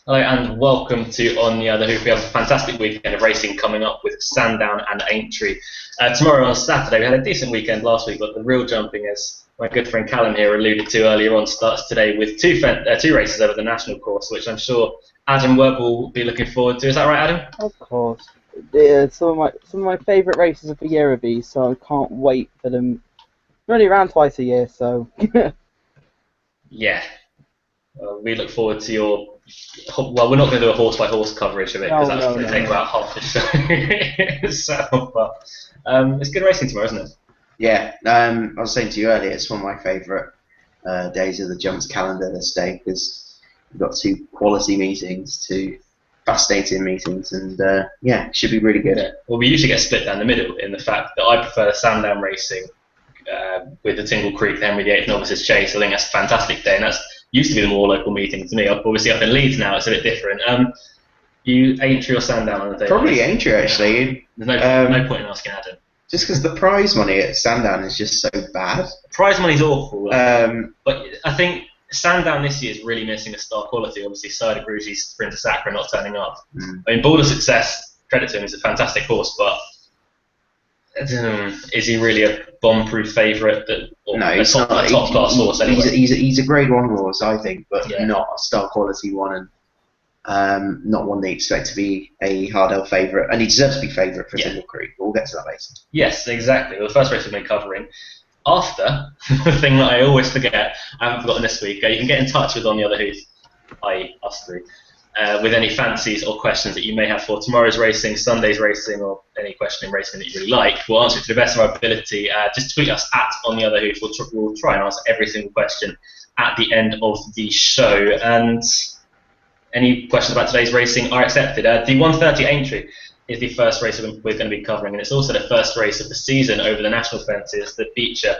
Hello and welcome to On the Other Hoof. We have a fantastic weekend of racing coming up with Sandown and Aintree. Tomorrow on Saturday, we had a decent weekend last week, but the real jumping, as my good friend Callum here alluded to earlier on, starts today with two races over the national course, which I'm sure Adam Webb will be looking forward to. Is that right, Adam? Of course. Yeah, some of my favourite races of the year are these, so I can't wait for them. They're only around twice a year, so. Yeah. We look forward to your. Well, we're not going to do a horse-by-horse coverage of it because that's going to take about half the show itself. But it's good racing tomorrow, isn't it? Yeah, I was saying to you earlier, it's one of my favourite days of the jumps calendar this day because we've got two quality meetings, two fascinating meetings, and yeah, it should be really good. Yeah. Well, we usually get split down the middle in the fact that I prefer Sandown racing with the Tingle Creek, the Henry VIII Novices Chase. I think that's a fantastic day, and that's used to be the more local meeting to me. Obviously, up in Leeds now, it's a bit different. You Aintree or Sandown on the day? Probably Aintree, actually. There's no point in asking Adam. Just because the prize money at Sandown is just so bad. Prize money's awful. But I think Sandown this year is really missing a star quality. Obviously, Sir Gruzi's Sprinter Sacra not turning up. I mean, Border Success, credit to him, he's a fantastic horse, but is he really a bomb-proof favourite? No, he's not a top-class horse anyway. He's a Grade 1 horse, I think, but yeah, not a star quality one, and not one they expect to be a hard-held favourite, and he deserves to be favourite for Tingle Creek. We'll get to that later. Yes, exactly. Well, the first race we've been covering. After, the thing that I always forget, I haven't forgotten this week, you can get in touch with On the Other Hoof, i.e. us three, with any fancies or questions that you may have for tomorrow's racing, Sunday's racing, or any question in racing that you really like. We'll answer it to the best of our ability. Just tweet us at On the Other Hoof. We'll try and answer every single question at the end of the show. And any questions about today's racing are accepted. The 130 Aintree is the first race we're going to be covering, and it's also the first race of the season over the national fences, the Beecher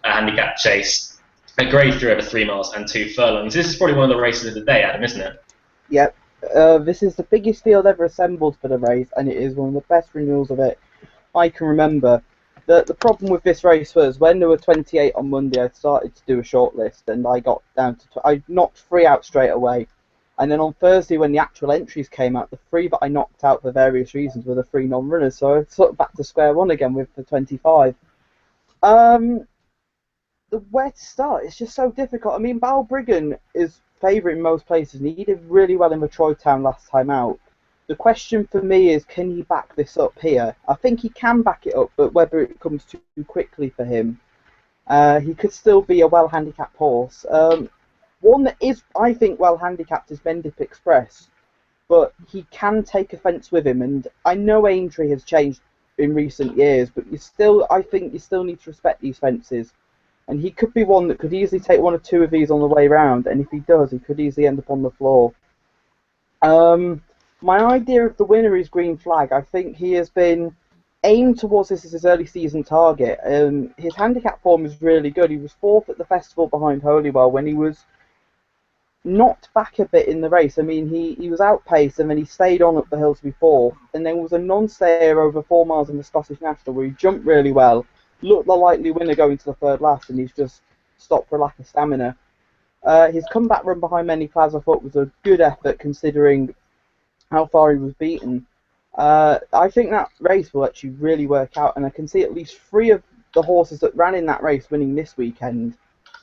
handicap chase, a grade 3 over 3 miles and 2 furlongs. This is probably one of the races of the day, Adam, isn't it? Yep. This is the biggest field ever assembled for the race, and it is one of the best renewals of it I can remember. The problem with this race was when there were 28 on Monday, I started to do a short list, and I got down to I knocked 3 out straight away. And then on Thursday, when the actual entries came out, the 3 that I knocked out for various reasons were the 3 non-runners. So I sort of back to square one again with the 25. The where to start? It's just so difficult. I mean, Balbriggan is favourite in most places, and he did really well in the Troy Town last time out. The question for me is, can he back this up here? I think he can back it up, but whether it comes too quickly for him, he could still be a well-handicapped horse. One that is, I think, well-handicapped is Mendip Express, but he can take offence with him, and I know Aintree has changed in recent years, but I think you still need to respect these fences. And he could be one that could easily take 1 or 2 of these on the way round, and if he does, he could easily end up on the floor. My idea of the winner is Green Flag. I think he has been aimed towards this as his early season target. His handicap form is really good. He was 4th at the festival behind Holywell when he was knocked back a bit in the race. I mean, he was outpaced, and then he stayed on up the hill to be 4th, and then was a non-stayer over 4 miles in the Scottish National where he jumped really well. Looked the likely winner going to the 3rd last, and he's just stopped for a lack of stamina. His comeback run behind Many Clouds, I thought, was a good effort considering how far he was beaten. I think that race will actually really work out, and I can see at least 3 of the horses that ran in that race winning this weekend.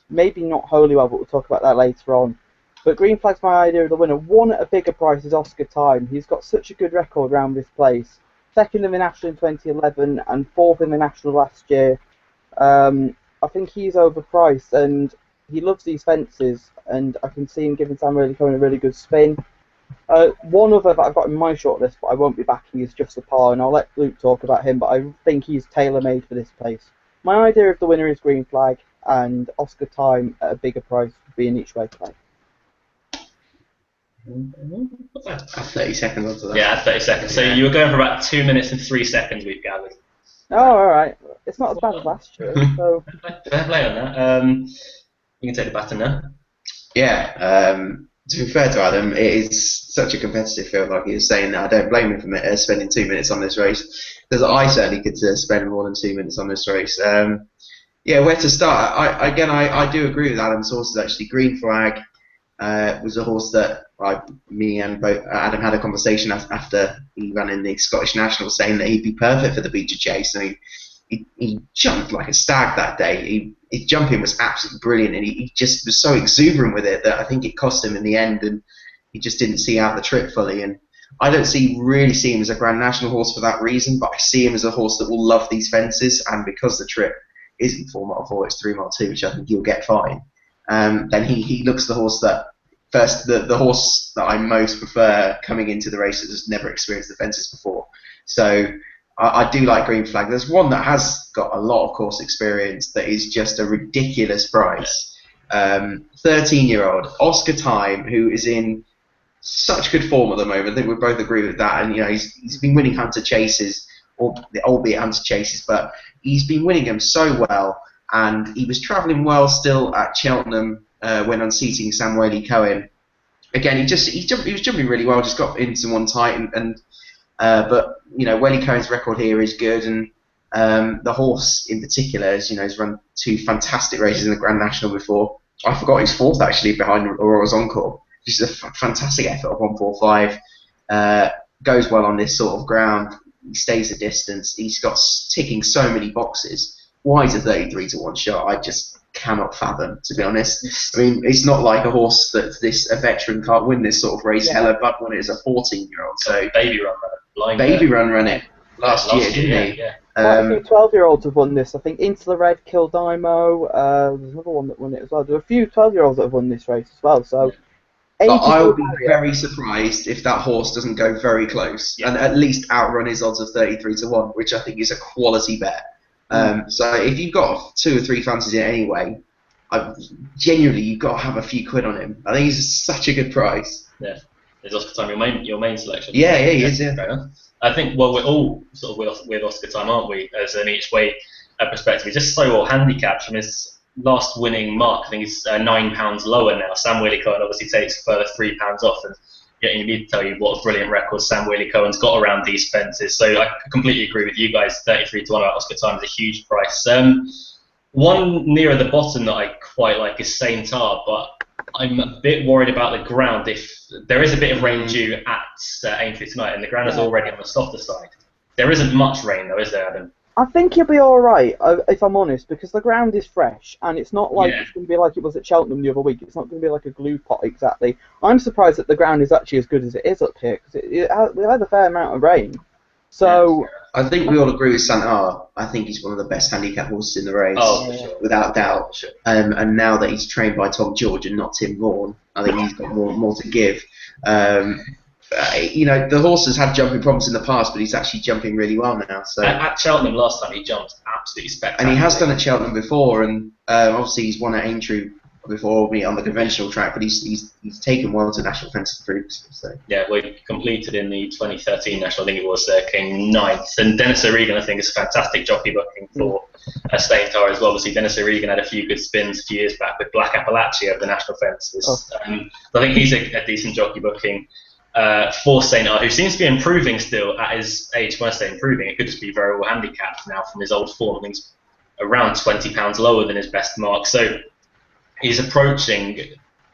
Maybe not Holywell, but we'll talk about that later on. But Green Flag's my idea of the winner. 1 at a bigger price is Oscar Time. He's got such a good record around this place. 2nd in the National in 2011 and 4th in the National last year. I think he's overpriced, and he loves these fences, and I can see him giving Sam Really Cohen a really good spin. One other that I've got in my shortlist, but I won't be backing, is Just a Par, and I'll let Luke talk about him, but I think he's tailor-made for this place. My idea of the winner is Green Flag, and Oscar Time at a bigger price would be an each-way play. Add 30 seconds onto that. Yeah, 30 seconds. So you were going for about 2 minutes and 3 seconds, we've gathered. Oh, alright. It's not as bad as last year, so... Fair play on that. You can take the baton now. Yeah, to be fair to Adam, it is such a competitive field, like he was saying. I don't blame him for spending 2 minutes on this race, because I certainly could spend more than 2 minutes on this race. Yeah, where to start? I do agree with Adam's horses, actually. Green Flag, was a horse that me and both Adam had a conversation after he ran in the Scottish National, saying that he'd be perfect for the Beecher Chase. I mean, he jumped like a stag that day. His jumping was absolutely brilliant, and he just was so exuberant with it that I think it cost him in the end, and he just didn't see out the trip fully. And I don't really see him as a Grand National horse for that reason, but I see him as a horse that will love these fences, and because the trip isn't 4 mile 4, it's 3 mile 2, which I think he'll get fine. Then he looks the horse that the horse that I most prefer coming into the race that has never experienced the fences before. So I do like Green Flag. There's one that has got a lot of course experience that is just a ridiculous price. 13-year-old Oscar Time, who is in such good form at the moment. I think we both agree with that. And he's been winning Hunter Chases, albeit Hunter Chases, but he's been winning them so well. And he was travelling well still at Cheltenham when unseating Sam Whaley-Cohen. Again, he was jumping really well. Just got into one tight, but Whaley-Cohen's record here is good, and the horse in particular has run 2 fantastic races in the Grand National before. I forgot he's 4th actually behind Aurora's Encore. Just a fantastic effort of 145. Goes well on this sort of ground. He stays the distance. He's got ticking so many boxes. Why is a 33 to 1 shot? I just cannot fathom, to be honest. I mean, it's not like a horse that a veteran can't win this sort of race. Yeah. Hella Buck won it as a 14-year-old. So Baby Run ran it last year, didn't he? Yeah. Quite a few 12-year-olds have won this. I think Into the Red, Kildimo. There's another one that won it as well. There are a few 12-year-olds that have won this race as well. So. I would be very surprised if that horse doesn't go very close and at least outrun his odds of 33 to 1, which I think is a quality bet. So if you've got 2 or 3 fancies in anyway, genuinely you've got to have a few quid on him. I think he's such a good price. Yeah. Is Oscar Time your main selection? Yeah, he is. Yeah. I think we're all sort of with Oscar Time, aren't we? As an each way perspective, he's just so well handicapped from his last winning mark. I think he's £9 lower now. Sam Whaley-Cohen obviously takes a further £3 off, and you need to tell you what a brilliant record Sam Whaley-Cohen's got around these fences. So I completely agree with you guys. 33 to 1 about Oscar Time is a huge price. One nearer the bottom that I quite like is Saint Tar, but I'm a bit worried about the ground. If there is a bit of rain due at Aintree tonight, and the ground is already on the softer side. There isn't much rain though, is there, Adam? I think he'll be alright, if I'm honest, because the ground is fresh, and it's not like it's going to be like it was at Cheltenham the other week. It's not going to be like a glue pot exactly. I'm surprised that the ground is actually as good as it is up here, because we had a fair amount of rain. So I think we all agree with Santar. I think he's one of the best handicap horses in the race, without doubt. Sure. And now that he's trained by Tom George and not Tim Vaughan, I think he's got more to give. The horse has had jumping problems in the past, but he's actually jumping really well now. So at Cheltenham last time he jumped absolutely spectacular. And he has done at Cheltenham before, and obviously he's won at Aintree before me on the conventional track, but he's taken well to national fences previously. So yeah, we completed in the 2013 national. I think it was came 9th, and Dennis O'Regan I think is a fantastic jockey booking for Saint Tar as well. Obviously Dennis O'Regan had a few good spins a few years back with Black Appalachia over the national fences. I think he's a decent jockey booking. For Saint Tar, who seems to be improving still at his age. When I say improving, it could just be very well handicapped now from his old form. I think he's around £20 lower than his best mark, so he's approaching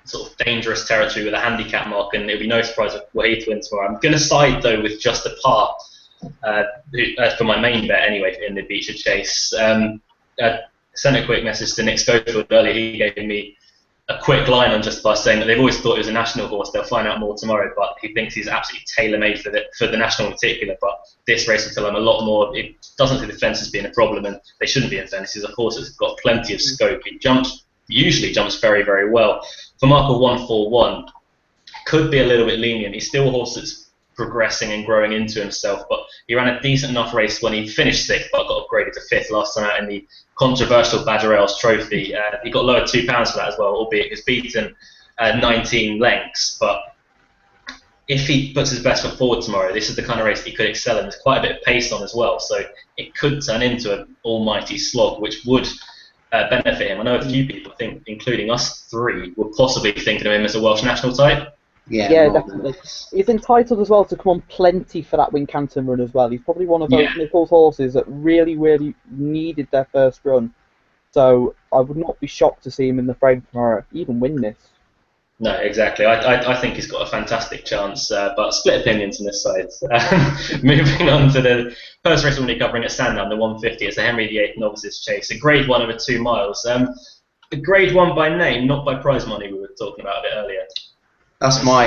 sort of dangerous territory with a handicap mark, and it'll be no surprise if Wahid wins tomorrow. I'm going to side though with just a par for my main bet anyway in the Beecher Chase. Sent a quick message to Nick Schofield earlier. He gave me a quick line on Just Par saying that they've always thought it was a national horse. They'll find out more tomorrow, but he thinks he's absolutely tailor-made for the national in particular. But this race will tell him a lot more. It doesn't see the fences being a problem, and they shouldn't be in fences. Of course, it's got plenty of scope. He usually jumps very, very well. For Marker 141, could be a little bit lenient. He's still a horse that's progressing and growing into himself, but he ran a decent enough race when he finished 6th, but got upgraded to 5th last time out in the controversial Badger Ales Trophy. He got lowered £2 for that as well, albeit he was beaten 19 lengths. But if he puts his best foot forward tomorrow, this is the kind of race he could excel in. There's quite a bit of pace on as well, so it could turn into an almighty slog, which would benefit him. I know a few people think, including us 3, were possibly thinking of him as a Welsh national type. Yeah, definitely. He's entitled as well to come on plenty for that Wincanton run as well. He's probably one of those Nichols horses that really, really needed their first run. So I would not be shocked to see him in the frame tomorrow, even win this. No, exactly. I think he's got a fantastic chance, but split opinions on this side. Moving on to the first race we're covering at Sandown, the 150. It's the Henry VIII Novices Chase, a Grade 1 over 2 miles. A Grade 1 by name, not by prize money. We were talking about a bit earlier. That's my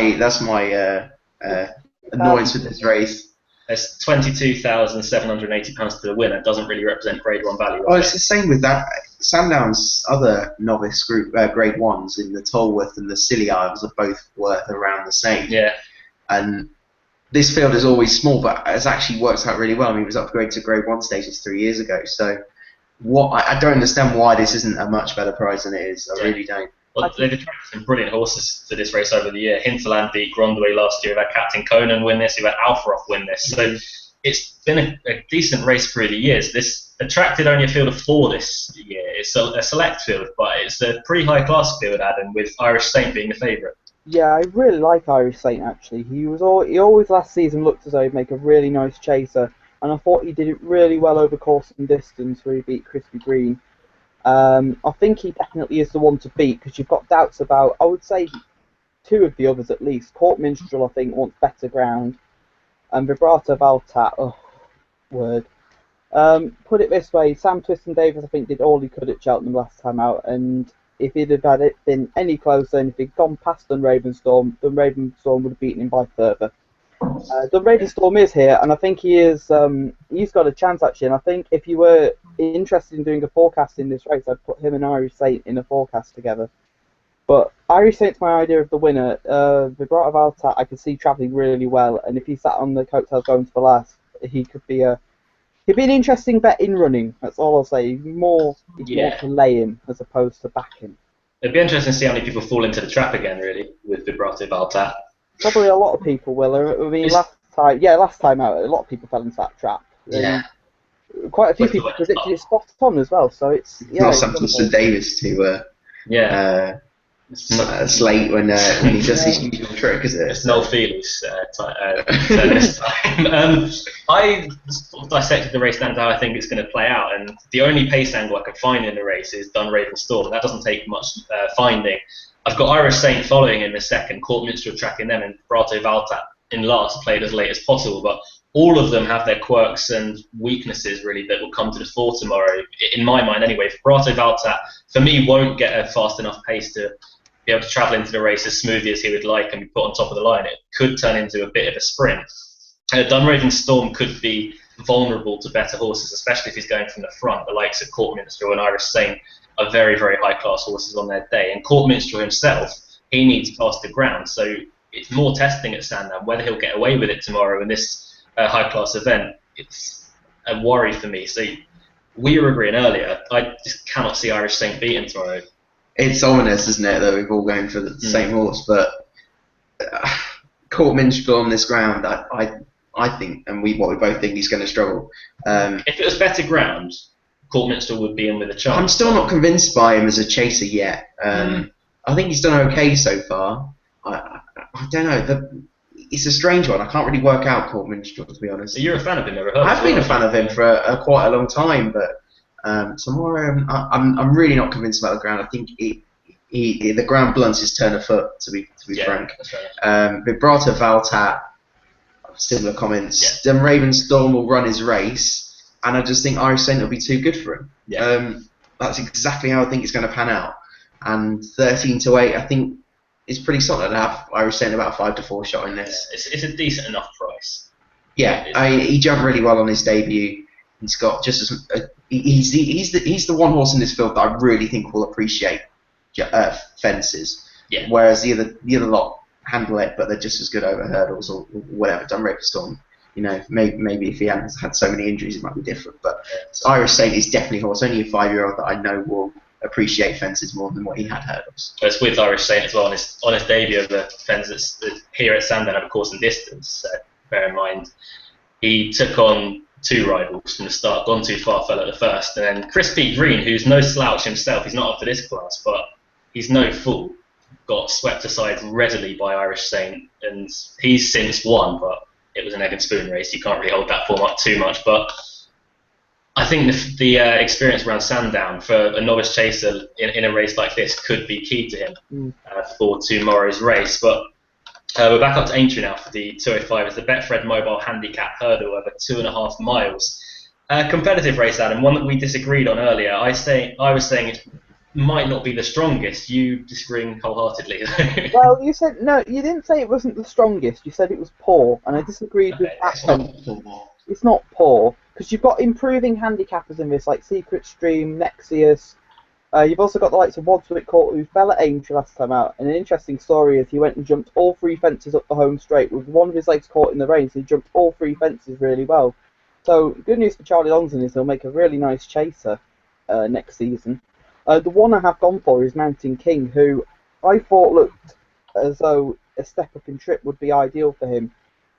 annoyance with this race. There's £22,780 to the winner. Doesn't really represent Grade 1 value. Well, it's the same with that. Sandown's other novice group Grade 1s in the Tolworth and the Scilly Isles are both worth around the same. Yeah. And this field is always small, but it's actually worked out really well. I mean, it was upgraded to Grade 1 stages 3 years ago. So I don't understand why this isn't a much better prize than it is. I really don't. Well, they've attracted some brilliant horses to this race over the year. Hinterland beat Grondway last year. We've had Captain Conan win this. We've had Alfaroff win this. So it's been a decent race through the years. This attracted only a field of 4 this year. It's a select field, but it's a pretty high-class field, Adam, with Irish Saint being the favourite. Yeah, I really like Irish Saint, actually. He always last season looked as though he'd make a really nice chaser, and I thought he did it really well over course and distance where he beat Crispy Green. I think he definitely is the one to beat, because you've got doubts about, I would say, 2 of the others at least. Court Minstrel, I think, wants better ground, and Vibrato Valtat, oh, word. Put it this way, Sam Twiston-Davies, I think, did all he could at Cheltenham last time out, and if he'd have had it been any closer, and if he'd gone past Dunravenstorm, Dunravenstorm would have beaten him by further. Dunravenstorm is here, and I think he's got a chance, actually, and I think if you were interested in doing a forecast in this race, I'd put him and Irish Saint in a forecast together. But Irish Saint's my idea of the winner. Vibrato Valtat I could see travelling really well, and if he sat on the coattails going to the last, he could be he'd be an interesting bet in running. That's all I'll say. More to lay him as opposed to back him. It'd be interesting to see how many people fall into the trap again, really, with Vibrato Valtat. Probably a lot of people will. I mean, last time out, a lot of people fell into that trap. Yeah. Quite a few people predicted it spot on as well. So it's not something for Davis to slate when he does his usual trick, is it? It's Noel Feely's this time. I dissected the race down to how I think it's going to play out, and the only pace angle I could find in the race is Dunravenstorm, and that doesn't take much finding. I've got Irish Saint following in the second, Court Minstrel tracking them, and Vibrato Valtat in last, played as late as possible, but all of them have their quirks and weaknesses, really, that will come to the fore tomorrow, in my mind anyway. Vibrato Valtat, for me, won't get a fast enough pace to be able to travel into the race as smoothly as he would like and be put on top of the line. It could turn into a bit of a sprint. Dunravenstorm could be vulnerable to better horses, especially if he's going from the front. The likes of Court Minstrel and Irish Saint are very, very high-class horses on their day. And Court Minstrel himself, he needs faster ground. So it's more testing at Sandown. Whether he'll get away with it tomorrow in this high-class event, it's a worry for me. So we were agreeing earlier, I just cannot see Irish Saint beating tomorrow. It's ominous, isn't it, that we've all going for the same horse, but Court Minstrel on this ground, I think, and we both think he's going to struggle. If it was better ground, Court Minstrel would be in with a chance. I'm still not convinced by him as a chaser yet. I think he's done okay so far. I don't know. It's a strange one. I can't really work out Court Minstrel, to be honest. You're a fan of him, never heard? I've been a fan of him for quite a long time, but tomorrow I'm really not convinced about the ground. I think the ground blunts his turn of foot, to be frank. That's right. Vibrato Valtat, similar comments. Yeah. Ravenstorm will run his race, and I just think Irish Saint will be too good for him. Yeah. That's exactly how I think it's going to pan out. And 13-8, I think, is pretty solid to have Irish Saint about a 5-4 shot in this. Yeah, it's a decent enough price. Yeah, he jumped really well on his debut. He's got just as he's the one horse in this field that I really think will appreciate fences. Yeah. Whereas the other lot handle it, but they're just as good over hurdles or whatever. Dunravenstorm, maybe if he hadn't had so many injuries, it might be different. But Irish Saint is definitely a horse. Only a 5-year-old that I know will appreciate fences more than what he had hurdles. It's with Irish Saint as well on his debut of the fences here at Sandown, of course, in distance. Bear in mind, he took on 2 rivals from the start, gone too far, fell at the first, and then Crispy Green, who's no slouch himself, he's not up to this class, but he's no fool, got swept aside readily by Irish Saint, and he's since won, but it was an egg and spoon race. You can't really hold that form up too much, but I think the experience around Sandown for a novice chaser in a race like this could be key to him for tomorrow's race. But we're back up to Aintree now for the 205. It's the Betfred Mobile Handicap Hurdle over 2.5 miles. Competitive race, Adam, one that we disagreed on earlier. I was saying it might not be the strongest. You disagreeing wholeheartedly. Well, you said no. You didn't say it wasn't the strongest. You said it was poor, and I disagreed with that. It's not poor because you've got improving handicappers in this, like Secret Stream, Nexius. You've also got the likes of Wadswick Court, who fell at Aintree last time out. And an interesting story is he went and jumped all 3 fences up the home straight with one of his legs caught in the reins. He jumped all 3 fences really well. So good news for Charlie Longson is he'll make a really nice chaser next season. The one I have gone for is Mountain King, who I thought looked as though a step up in trip would be ideal for him.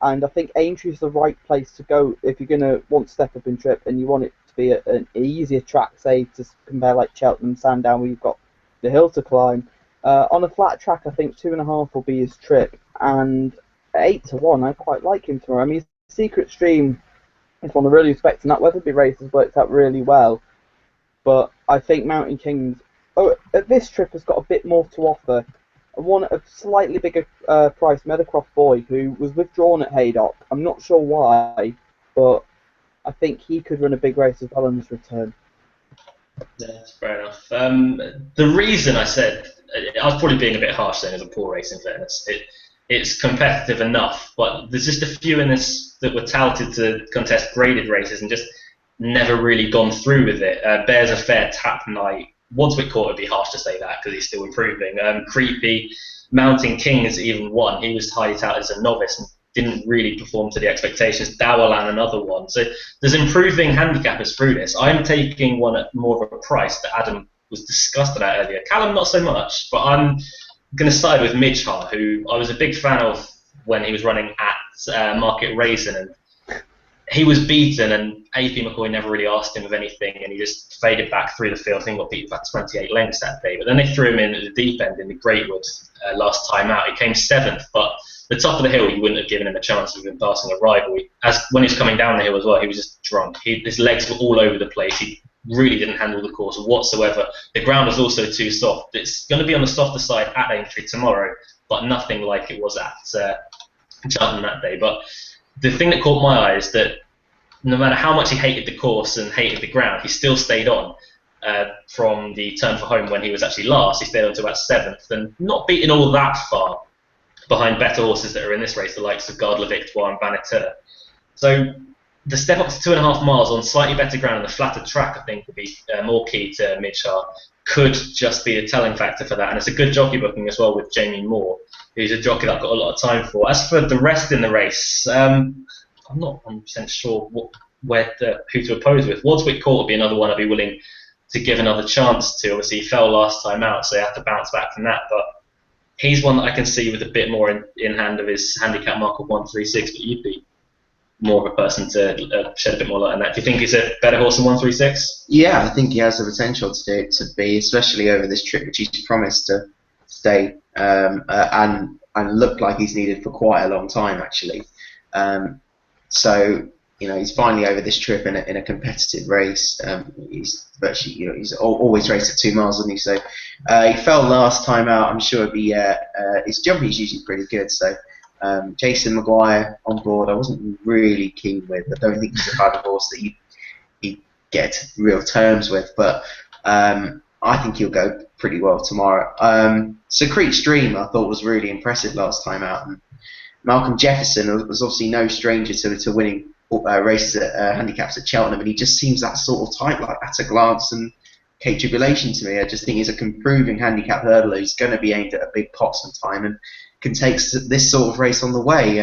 And I think Aintree is the right place to go if you're going to want to step up in trip and you want it to be an easier track, say, to compare like Cheltenham, Sandown, where you've got the hill to climb. On a flat track, I think 2.5 will be his trip. And at 8-1, I quite like him tomorrow. I mean, Secret Stream is one I really respect, and that Weatherby race has worked out really well. But I think Mountain King, at this trip, has got a bit more to offer. One a slightly bigger price, Meadowcroft Boy, who was withdrawn at Haydock. I'm not sure why, but I think he could run a big race as well on his return. Yeah, that's fair enough. The reason I said I was probably being a bit harsh saying it's a poor race. In fairness, it's competitive enough, but there's just a few in this that were touted to contest graded races and just never really gone through with it. Bears a Fair, Tap Night. Wadswick Court would be harsh to say that because he's still improving. Creepy, Mountain King has even won. He was highly touted as a novice and didn't really perform to the expectations. Dawalan, another one. So there's improving handicappers through this. I'm taking one at more of a price that Adam was disgusted at earlier. Callum, not so much, but I'm going to side with Midgehar, who I was a big fan of when he was running at Market Raisin, and he was beaten, and AP McCoy never really asked him of anything, and he just faded back through the field. I think he got beaten by 28 lengths that day. But then they threw him in at the deep end in the Greatwood last time out. He came 7th, but the top of the hill, you wouldn't have given him a chance of even passing a rival. When he was coming down the hill as well, he was just drunk. His legs were all over the place. He really didn't handle the course whatsoever. The ground was also too soft. It's going to be on the softer side at Aintree tomorrow, but nothing like it was at Cheltenham that day. But the thing that caught my eye is that no matter how much he hated the course and hated the ground, he still stayed on from the turn for home when he was actually last. He stayed on to about 7th and not beaten all that far behind better horses that are in this race, the likes of Garde La Victoire and Banateur. So the step up to 2.5 miles on slightly better ground and the flatter track, I think, would be more key to Midgehar. Could just be the telling factor for that. And it's a good jockey booking as well with Jamie Moore, who's a jockey that I've got a lot of time for. As for the rest in the race, I'm not 100% sure who to oppose with. Wadswick Court would be another one I'd be willing to give another chance to. Obviously, he fell last time out, so he had to bounce back from that. But he's one that I can see with a bit more in hand of his handicap mark of 136. But you'd be more of a person to shed a bit more light on that. Do you think he's a better horse than 136? Yeah, I think he has the potential to be, especially over this trip, which he's promised to stay and look like he's needed for quite a long time, actually. So, you know, he's finally over this trip in a competitive race. He's virtually, you know, he's always raced at 2 miles, hasn't he? So he fell last time out. I'm sure it'd be his jumping is usually pretty good. So Jason Maguire on board, I wasn't really keen with. I don't think he's the kind of horse that you get real terms with, but I think he'll go pretty well tomorrow. Secret Stream, I thought, was really impressive last time out. And Malcolm Jefferson was obviously no stranger to winning races at handicaps at Cheltenham, and he just seems that sort of type, like at a glance and Cape Tribulation to me. I just think he's a improving handicap hurdler. He's going to be aimed at a big pot sometime and can take this sort of race on the way.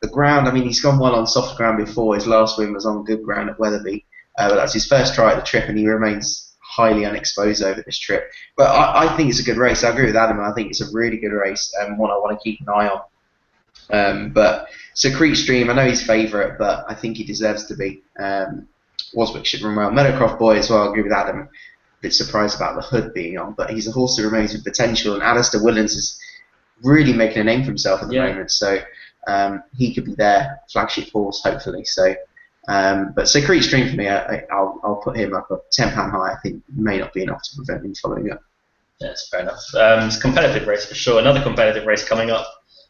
The ground, I mean, he's gone well on soft ground before. His last win was on good ground at Weatherby, but that's his first try at the trip, and he remains highly unexposed over this trip. But I think it's a good race. I agree with Adam. I think it's a really good race and one I want to keep an eye on. But Secret Stream, I know he's favourite, but I think he deserves to be. Waswick should run well. Meadowcroft Boy as well, I agree with Adam. A bit surprised about the hood being on, but he's a horse that remains with potential, and Alistair Willens is really making a name for himself at the moment, so he could be their flagship horse, hopefully. So But Secret Stream for me, I'll put him up a £10 high. I think may not be enough to prevent him following up. That's fair enough. It's a competitive race for sure. Another competitive race coming up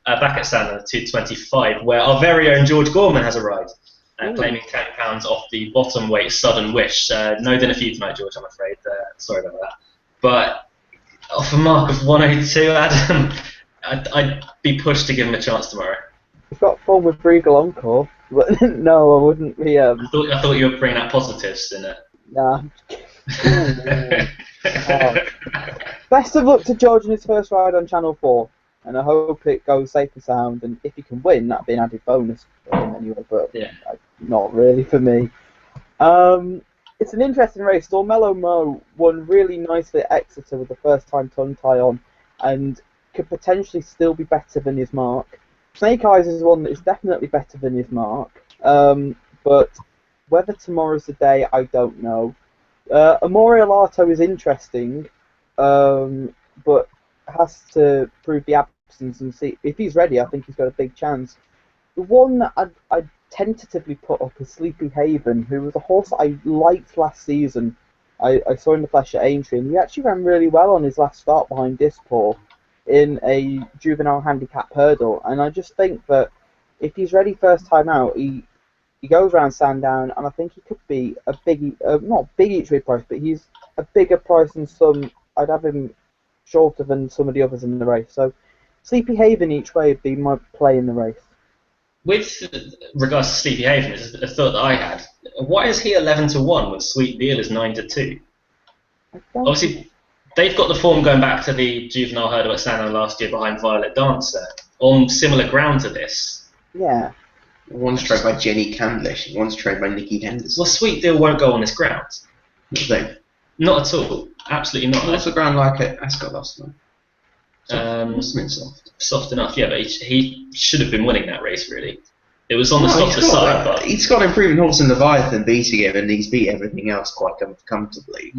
back at Sandown, 225, where our very own George Gorman has arrived, claiming £10 off the bottom weight Sudden Wish. No dinner for you tonight, George, I'm afraid. Sorry about that. But off a mark of 102, Adam, I'd be pushed to give him a chance tomorrow. We've got form with Regal Encore, but no, I wouldn't be. I thought you were bringing out positives in it. Nah. Best of luck to George in his first ride on Channel 4, and I hope it goes safe and sound, and if he can win, that'd be an added bonus for him anyway, but not really for me. It's an interesting race. Dormello Mo won really nicely at Exeter with the first time tongue tie on, and could potentially still be better than his mark. Snake Eyes is one that is definitely better than his mark, but whether tomorrow's the day, I don't know. Amore Alato is interesting, but has to prove the absence and see if he's ready. I think he's got a big chance. The one that I'd tentatively put up is Sleepy Haven, who was a horse that I liked last season. I saw in the flesh at Aintree, and he actually ran really well on his last start behind Dispor in a juvenile handicap hurdle. And I just think that if he's ready first time out, he goes around Sandown, and I think he could be a big, not big each way price, but he's a bigger price than some. I'd have him shorter than some of the others in the race. So Sleepy Haven each way would be my play in the race. With regards to Sleepy Haven, it's a thought that I had. Why is he 11-1 when Sweet Deal is 9-2? Obviously, they've got the form going back to the juvenile hurdle at Sandown last year behind Violet Dancer on similar ground to this. Yeah. One's trained by Jenny Candlish, one's trained by Nikki Henderson. Well, Sweet Deal won't go on this ground. Not at all. Absolutely not. What's the ground like at Ascot last night? Must have been soft. Soft enough, yeah, but he should have been winning that race, really. It was on the softer side, but he's got an improving horse in Leviathan beating him, and he's beat everything else quite comfortably.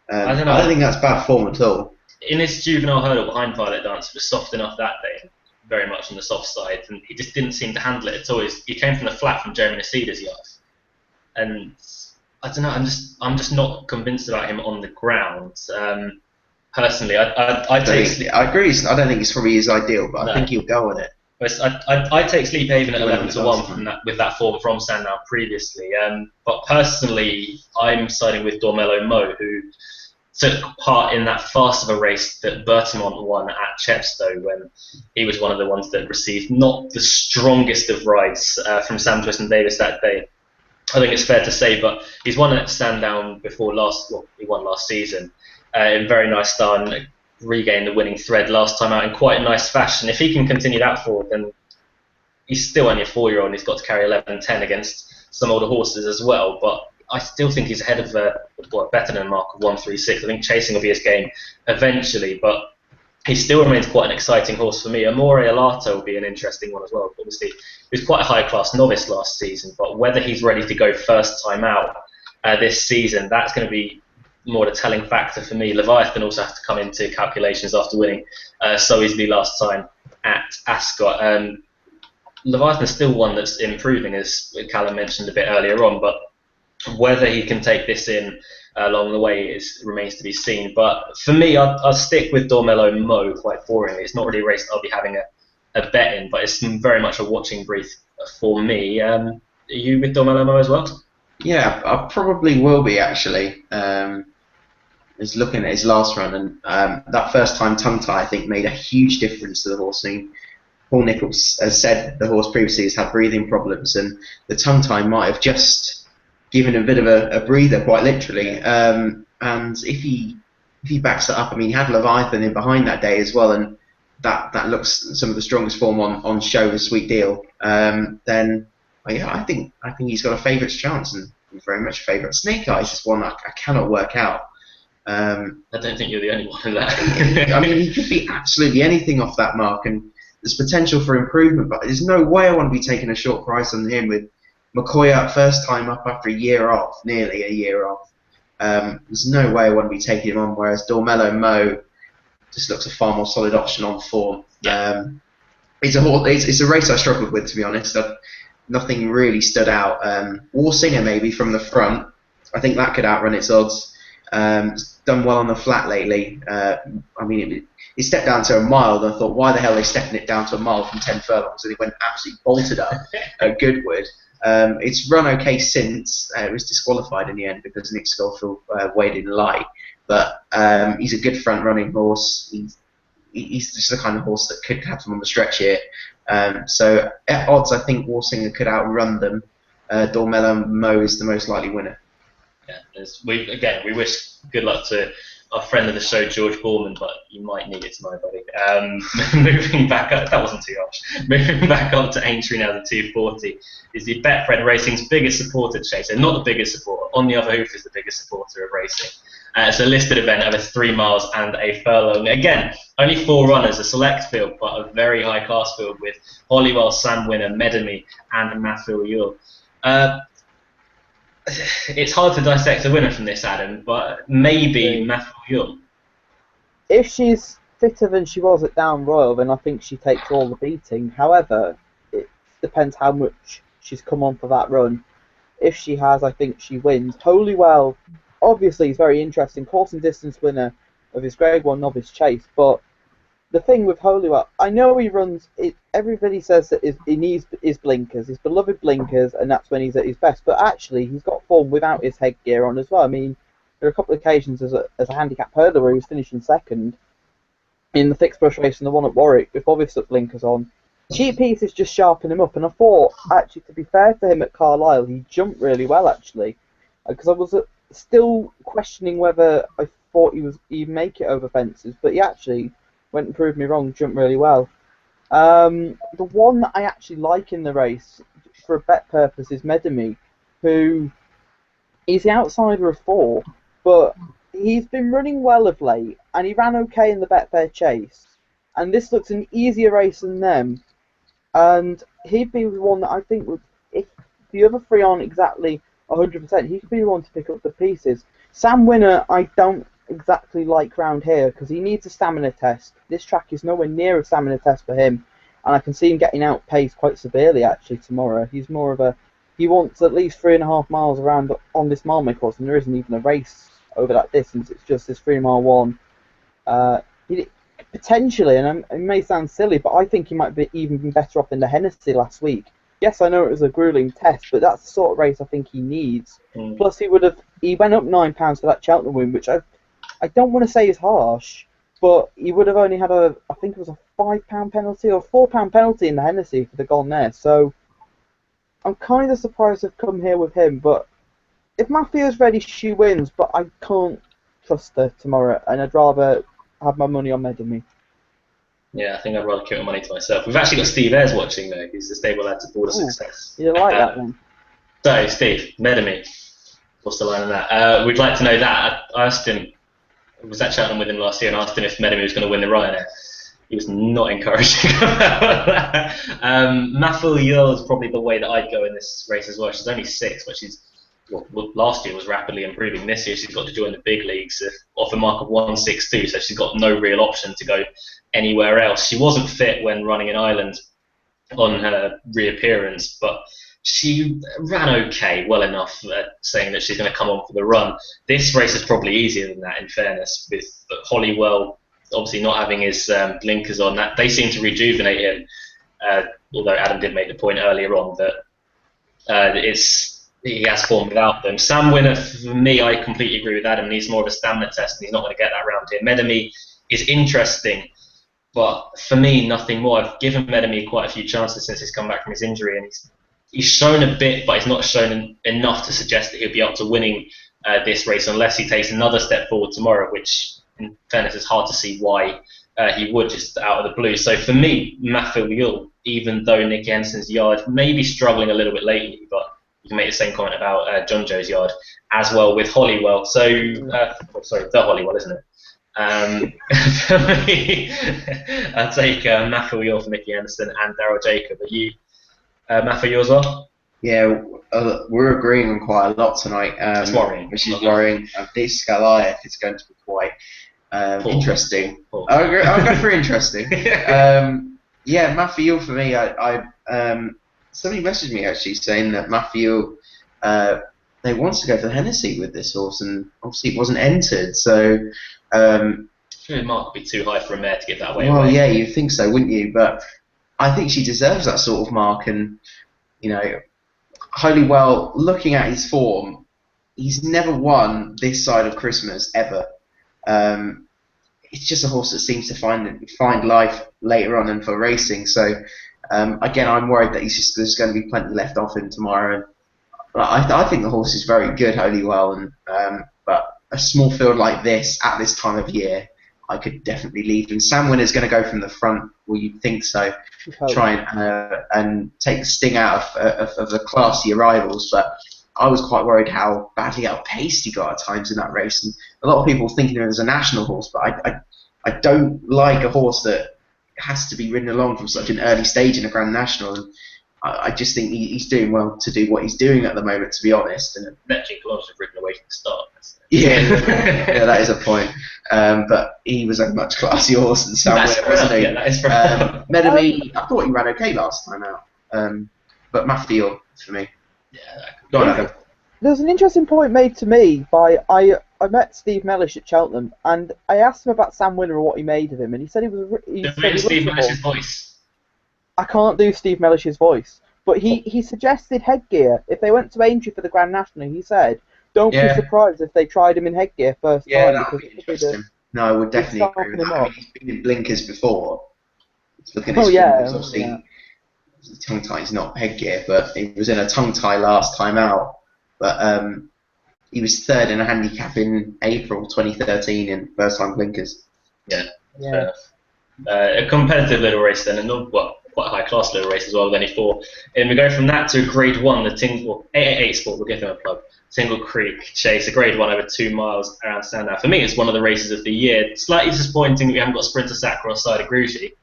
I don't know. I don't think that's bad form at all. In his juvenile hurdle behind Violet Dancer, was soft enough that day, very much on the soft side, and he just didn't seem to handle it at all. He came from the flat from Jeremy Nasida's yard, and I don't know. I'm just not convinced about him on the ground. Personally, I agree. I don't think it's probably his ideal, but I think he'll go on it. I take Sleep Haven at 11-1 with that form from Sandown previously. But personally, I'm siding with Dormello Mo, who took part in that fast of a race that Bertimont won at Chepstow when he was one of the ones that received not the strongest of rides from Sam Twiston Davis that day. I think it's fair to say, but he's won at Sandown before he won last season in very nice style and regained the winning thread last time out in quite nice fashion. If he can continue that forward, then he's still only a 4-year-old and he's got to carry 11-10 against some older horses as well. But I still think he's ahead of better than a mark of 136. I think chasing will be his game eventually, but he still remains quite an exciting horse for me. Amore Alato will be an interesting one as well. Obviously, he was quite a high-class novice last season, but whether he's ready to go first time out this season, that's going to be more the telling factor for me. Leviathan also has to come into calculations after winning so easily last time at Ascot. Leviathan is still one that's improving, as Callum mentioned a bit earlier on, but whether he can take this in along the way remains to be seen. But for me, I'll stick with Dormello Mo quite boringly. It's not really a race that I'll be having a bet in, but it's very much a watching brief for me. Are you with Dormello Mo as well? Yeah, I probably will be actually. Is looking at his last run, and that first time tongue tie, I think, made a huge difference to the horse. Paul Nicholls has said the horse previously has had breathing problems, and the tongue tie might have just given him a bit of a breather, quite literally. And if he backs it up, I mean, he had Leviathan in behind that day as well, and that looks some of the strongest form on show with Sweet Deal. Then I think he's got a favourite's chance, and he's very much a favourite. Snake Eyes is one I cannot work out. I don't think you're the only one in that. I mean, he could be absolutely anything off that mark, and there's potential for improvement, but there's no way I want to be taking a short price on him with McCoy up first time up after a year off, nearly a year off. There's no way I want to be taking him on, whereas Dormello Mo just looks a far more solid option on form. It's a race I struggled with, to be honest. nothing really stood out. Warsinger maybe from the front. I think that could outrun its odds. It's done well on the flat lately. I mean, it stepped down to a mile, and I thought, why the hell are they stepping it down to a mile from 10 furlongs? And it went absolutely bolted up at Goodwood. It's run okay since. It was disqualified in the end because Nick Schofield weighed in light. But he's a good front-running horse. He's just the kind of horse that could have them on the stretch here. So at odds, I think Warsinger could outrun them. Dormella Mo is the most likely winner. Yeah, we wish good luck to our friend of the show, George Borman, but you might need it tomorrow, buddy. Moving back up, that wasn't too harsh. Moving back up to Aintree now, the 240 is the Betfred Racing's biggest supporter chaser. Not the biggest supporter. On the Other Hoof is the biggest supporter of racing. It's a listed event over 3 miles and a furlong. Again, only 4 runners, a select field, but a very high class field with Hollywell, Sam Winner, Medemy, and Mathil Yule. It's hard to dissect a winner from this, Adam, but maybe Mathil Yule. If she's fitter than she was at Down Royal, then I think she takes all the beating. However, it depends how much she's come on for that run. If she has, I think she wins. Holywell, obviously, is very interesting. Course and distance winner of his Grade 1 Novice Chase, but the thing with Holywell, I know he runs. Everybody says that he needs his blinkers, his beloved blinkers, and that's when he's at his best. But actually, he's got form without his headgear on as well. I mean, there are a couple of occasions as a handicap hurdler where he was finishing second in the fixed brush race and the one at Warwick with obviously blinkers on. Cheap pieces just sharpen him up, and I thought, actually, to be fair to him at Carlisle, he jumped really well actually, because I was still questioning whether I thought he'd make it over fences, but he actually went and proved me wrong, jumped really well. The one that I actually like in the race, for a bet purpose, is Medemy, who is the outsider of 4, but he's been running well of late, and he ran okay in the Betfair Chase. And this looks an easier race than them, and he'd be the one that I think would, if the other 3 aren't exactly 100%, he could be the one to pick up the pieces. Sam Winner, I don't exactly like round here because he needs a stamina test. This track is nowhere near a stamina test for him, and I can see him getting outpaced quite severely actually tomorrow. He's more of he wants at least 3.5 miles around on this mile course, and there isn't even a race over that distance. It's just this 3-mile one. Potentially, and it may sound silly, but I think he might be even been better off in the Hennessy last week. Yes, I know it was a grueling test, but that's the sort of race I think he needs. Plus, he went up £9 for that Cheltenham win, which I don't want to say is harsh, but he would have only had I think it was a £5 penalty or £4 penalty in the Hennessy for the gone there. So I'm kind of surprised I've come here with him. But if Matthew's ready, she wins. But I can't trust her tomorrow, and I'd rather have my money on Medemy. Yeah, I think I'd rather keep my money to myself. We've actually got Steve Ayres watching though, who's the stable lad to Border Success. You like that one? So, Steve, Medemy, what's the line on that? We'd like to know that. I asked him, I was at Cheltenham with him last year, and asked him if Medemy was going to win the Ryanair. He was not encouraging about that. Mathil Yule is probably the way that I'd go in this race as well. She's only 6, but she's last year was rapidly improving. This year she's got to join the big leagues off a mark of 1.62, so she's got no real option to go anywhere else. She wasn't fit when running in Ireland on her reappearance, but she ran okay, well enough saying that she's going to come on for the run. This race is probably easier than that, in fairness, with Hollywell obviously not having his blinkers on. That they seem to rejuvenate him, although Adam did make the point earlier on that he has form without them. Sam Winner, for me, I completely agree with Adam. He's more of a stamina test, and he's not going to get that round here. Medemy is interesting, but for me, nothing more. I've given Medemy quite a few chances since he's come back from his injury, and he's shown a bit, but he's not shown enough to suggest that he'll be up to winning this race unless he takes another step forward tomorrow, which, in fairness, is hard to see why he would just out of the blue. So for me, Mathil Yule, even though Nick Jensen's yard may be struggling a little bit lately, but you can make the same comment about John Joe's yard as well with Hollywell. So, sorry, the Hollywell, isn't it? For me, I'll take Mathil Yule for Nicky Anderson and Daryl Jacob. Are you Mathil Yule as well? Yeah, we're agreeing on quite a lot tonight. It's worrying. Which is worrying. This Goliath is going to be quite interesting. I'll go for interesting. Yeah, Mathil Yule for me. somebody messaged me actually saying that Matthew, they want to go for Hennessy with this horse, and obviously it wasn't entered. So, It might be too high for a mare to give that away. well, yeah, you'd think so, wouldn't you? But I think she deserves that sort of mark, and you know, Holywell, looking at his form, he's never won this side of Christmas ever. It's just a horse that seems to find life later on and for racing. So again, I'm worried that there's going to be plenty left off him tomorrow. I think the horse is very good, Holywell, and but a small field like this at this time of year, I could definitely leave him. Sam Winner's going to go from the front. Well, you'd think so. Try and take the sting out of the classy rivals, but I was quite worried how badly outpaced he got at times in that race. And a lot of people thinking of him as a national horse, but I don't like a horse that has to be ridden along from such an early stage in a Grand National. And I just think he's doing well to do what he's doing at the moment, to be honest. And Tingle have ridden away from the start. yeah, yeah, that is a point. But he was a much classier horse than Sam Winner, wasn't he? Yeah, that is fair. Medemy, I thought he ran okay last time out. But Matthew for me. Yeah, Go on, Adam. There's an interesting point made to me by I met Steve Mellish at Cheltenham, and I asked him about Sam Winner and what he made of him, and he said he was. Steve Mellish's voice. I can't do Steve Mellish's voice, but he suggested headgear. If they went to Aintree for the Grand National, he said, don't be surprised if they tried him in headgear first time. That would be interesting. No, I would definitely agree with that. I mean, he's been in blinkers before. Looking at his fingers, obviously, tongue tie is not headgear, but he was in a tongue tie last time out. But he was third in a handicap in April 2013 in first time blinkers. Yeah. A competitive little race then, and quite a high class little race as well with only 4. And we go from that to a Grade 1, the Tingle 888 Sport. We'll give them a plug. Tingle Creek Chase, a Grade 1 over 2 miles around Sandown. For me, it's one of the races of the year. Slightly disappointing that we haven't got Sprinter Sacre outside of Grugy.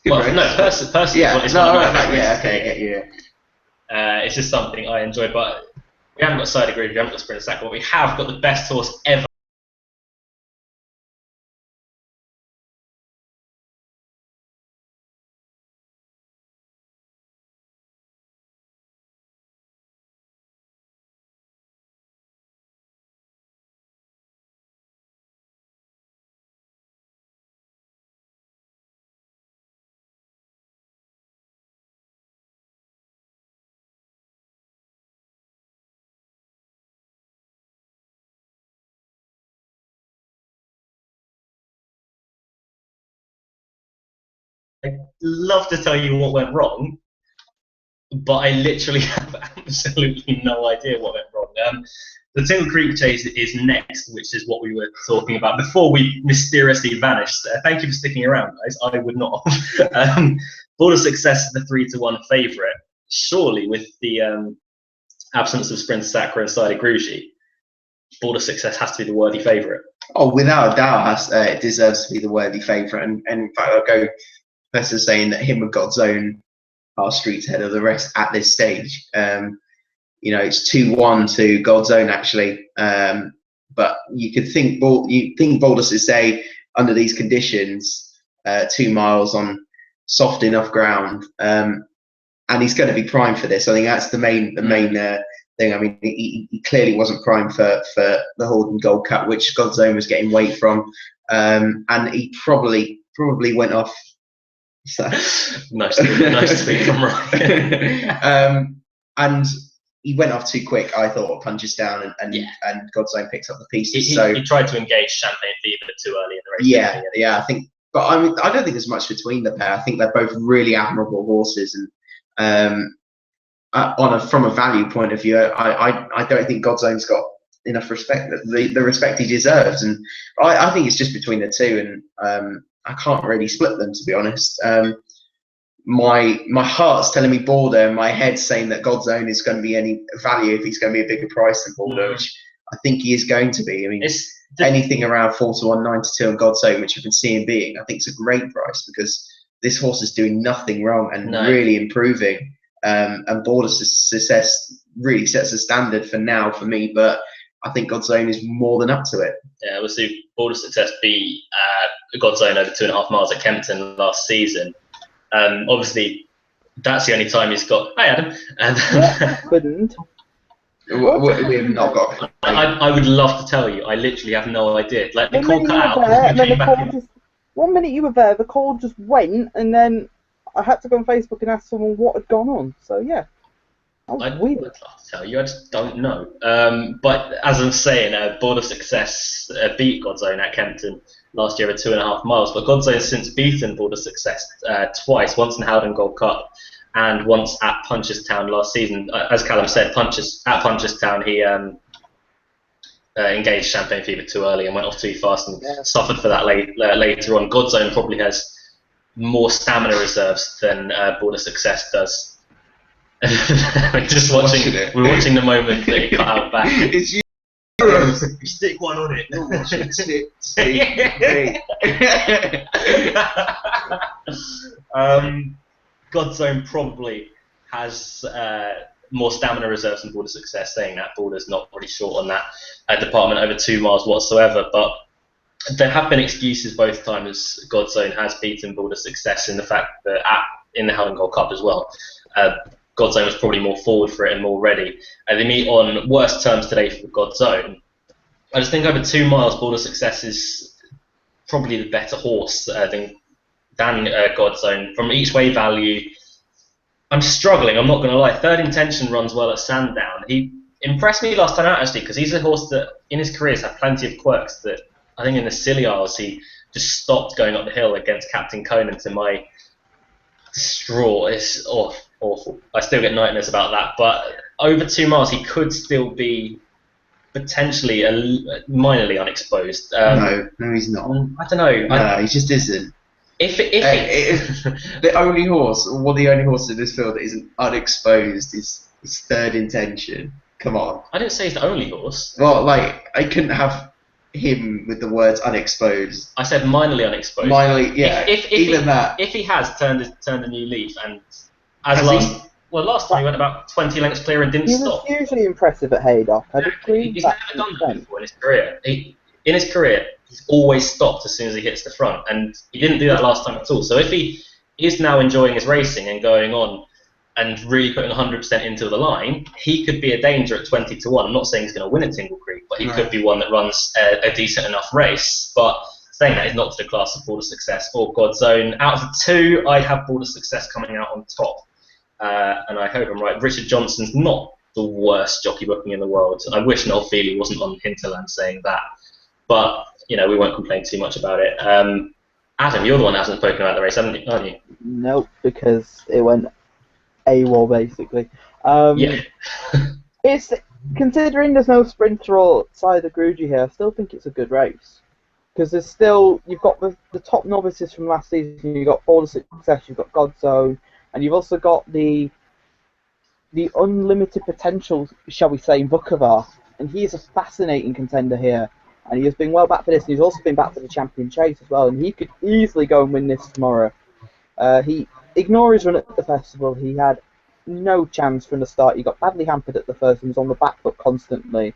Well, no, personally, it's just something I enjoy, but we haven't got Side of Grugy, we haven't got Sprinter Sacre, but we have got the best horse ever. I'd love to tell you what went wrong, but I literally have absolutely no idea what went wrong. The Tingle Creek Chase is next, which is what we were talking about before we mysteriously vanished. Thank you for sticking around, guys. I would not have. Border Success is the 3-1 favourite. Surely, with the absence of Sprinter Sacre and Side of Grugy, Border Success has to be the worthy favourite. Oh, without a doubt, it deserves to be the worthy favourite. And in fact, I'll go better saying that him and God's Own are streets ahead of the rest at this stage. It's 2-1 to God's Own actually, but you could think Baldus is say under these conditions, 2 miles on soft enough ground, and he's going to be primed for this. I think that's the main thing. I mean, he clearly wasn't primed for the Horden Gold Cup, which God's Own was getting weight from, and he probably went off. So. nice to speak from Ryan. And he went off too quick, I thought, punches down, and God's Own picks up the pieces. He tried to engage Champagne Fever too early in the race. Yeah, I think. But I don't think there's much between the pair. I think they're both really admirable horses, and from a value point of view, I don't think God's Own's got enough respect, the respect he deserves, and I think it's just between the two, and I can't really split them, to be honest. My heart's telling me Border, and my head's saying that God's Own is going to be any value if he's going to be a bigger price than Border, which I think he is going to be. I mean, anything around 4-1, 9-2 on God's Own, which I can see him being, I think it's a great price because this horse is doing nothing wrong and really improving. And Border Success really sets a standard for now for me, but I think God's Own is more than up to it. Yeah, we'll see. Border Success beat God's Own over 2.5 miles at Kempton last season. Obviously, That's the only time he's got. Hi, Adam. What happened? We have not got. I would love to tell you. I literally have no idea. Like the 1 call minute cut you were out. there, and then came the back call in. just. 1 minute you were there, the call just went, and then I had to go on Facebook and ask someone what had gone on. So yeah, that was weird. I'd love to tell you. I just don't know. But as I'm saying, Border Success beat Godzone at Kempton last year at 2.5 miles. But Godzone has since beaten Border Success twice. Once in Howden Gold Cup and once at Punchestown last season. As Callum said, at Punchestown he engaged champagne fever too early and went off too fast and suffered for that later on. Godzone probably has more stamina reserves than Border Success does. We're just watching the moment that he cut out back. It's you. Stick one on it. You're watching stick. Godzone probably has more stamina reserves than Border Success. Saying that, Border's not really short on that department over 2 miles whatsoever. But there have been excuses both times Godzone has beaten Border Success in the fact that in the Howden Gold Cup as well. Godzone was probably more forward for it and more ready. They meet on worse terms today for Godzone. I just think over 2 miles, Border Success is probably the better horse than Godzone. From each way value, I'm struggling, I'm not going to lie. Third Intention runs well at Sandown. He impressed me last time out, actually, because he's a horse that in his career has had plenty of quirks that I think in the Scilly Isles he just stopped going up the hill against Captain Conan to my distraught. It's awful. I still get nightmares about that. But over 2 miles, he could still be potentially minorly unexposed. No, he's not. I don't know. No, he just isn't. If the only horse, or the only horse in this field that isn't unexposed is Third Intention. Come on. I didn't say he's the only horse. Well, like, I couldn't have him with the words unexposed. I said minorly unexposed. Minorly, yeah. If he has turned a new leaf, and last time he went about 20 lengths clear and didn't stop. He was hugely impressive at Haydock. I'd agree. He's never done that before in his career. In his career, he's always stopped as soon as he hits the front, and he didn't do that last time at all. So if he is now enjoying his racing and going on and really putting 100% into the line, he could be a danger at 20 to 1. I'm not saying he's going to win at Tingle Creek, but he could be one that runs a decent enough race. But saying that is not to the class of Border Success or Godzone. Out of the two, I have Border Success coming out on top. And I hope I'm right. Richard Johnson's not the worst jockey booking in the world. I wish Noel Feely wasn't on Hinterland saying that. But, we won't complain too much about it. Adam, you're the one that hasn't spoken about the race, aren't you? Nope, because it went AWOL, basically. Yeah. It's considering there's no sprinter or side of Grugy here, I still think it's a good race. Because there's still, you've got the top novices from last season, you've got Border Success, you've got Godzone, and you've also got the unlimited potential, shall we say, in Vukovar. And he is a fascinating contender here. And he has been well back for this, and he's also been back for the Champion Chase as well. And he could easily go and win this tomorrow. Ignore his run at the festival. He had no chance from the start. He got badly hampered at the first and was on the back foot constantly.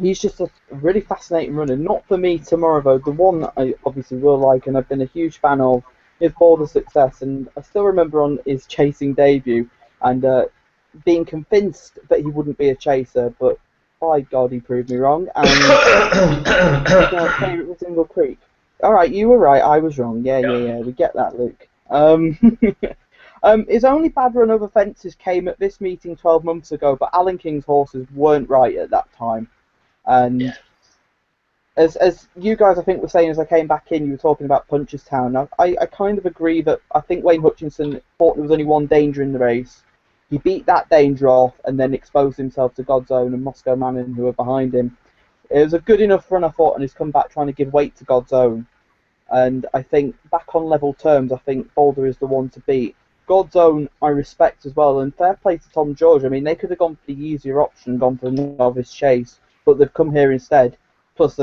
He's just a really fascinating runner. Not for me tomorrow, though. The one that I obviously will like and I've been a huge fan of is Border Success. And I still remember on his chasing debut and being convinced that he wouldn't be a chaser, but by God, he proved me wrong. And my favourite was Tingle Creek. Alright, you were right, I was wrong. Yeah, we get that, Luke. His only bad run over fences came at this meeting 12 months ago, but Alan King's horses weren't right at that time. And as you guys, I think, were saying as I came back in, you were talking about Punchestown. I kind of agree that I think Wayne Hutchinson thought there was only one danger in the race. He beat that danger off and then exposed himself to Godzone and Moscow Manon, who were behind him. It was a good enough run, I thought, and he's come back trying to give weight to Godzone. And I think, back on level terms, I think Boulder is the one to beat. Godzone, I respect as well, and fair play to Tom George. I mean, they could have gone for the easier option, gone for the novice chase, but they've come here instead. Plus,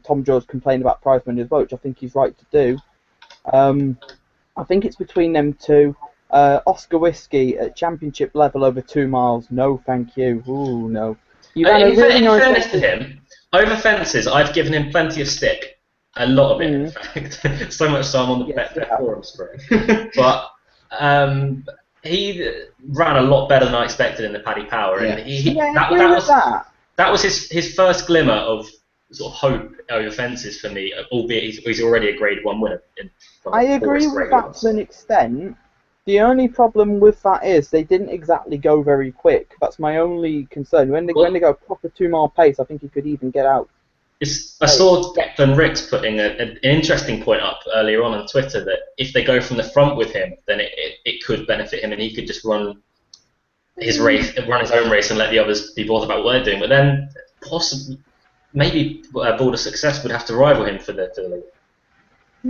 Tom George complained about prize money as well, which I think he's right to do. I think it's between them two. Oscar Whiskey at championship level over 2 miles. No, thank you. Ooh, no. In fairness to him, over fences, I've given him plenty of stick. A lot of it, in fact. So much so I'm on the Bet forums for it. But He ran a lot better than I expected in the Paddy Power, and that was his first glimmer of sort of hope over fences for me. Albeit he's already a Grade 1 winner. I agree with that to an extent. The only problem with that is they didn't exactly go very quick. That's my only concern. When they go proper 2-mile pace, I think he could even get out. I saw Declan Ricks putting an interesting point up earlier on Twitter that if they go from the front with him, then it could benefit him, and he could just run his own race, and let the others be bothered about what they're doing. But then possibly, maybe Boulder Success would have to rival him for the lead.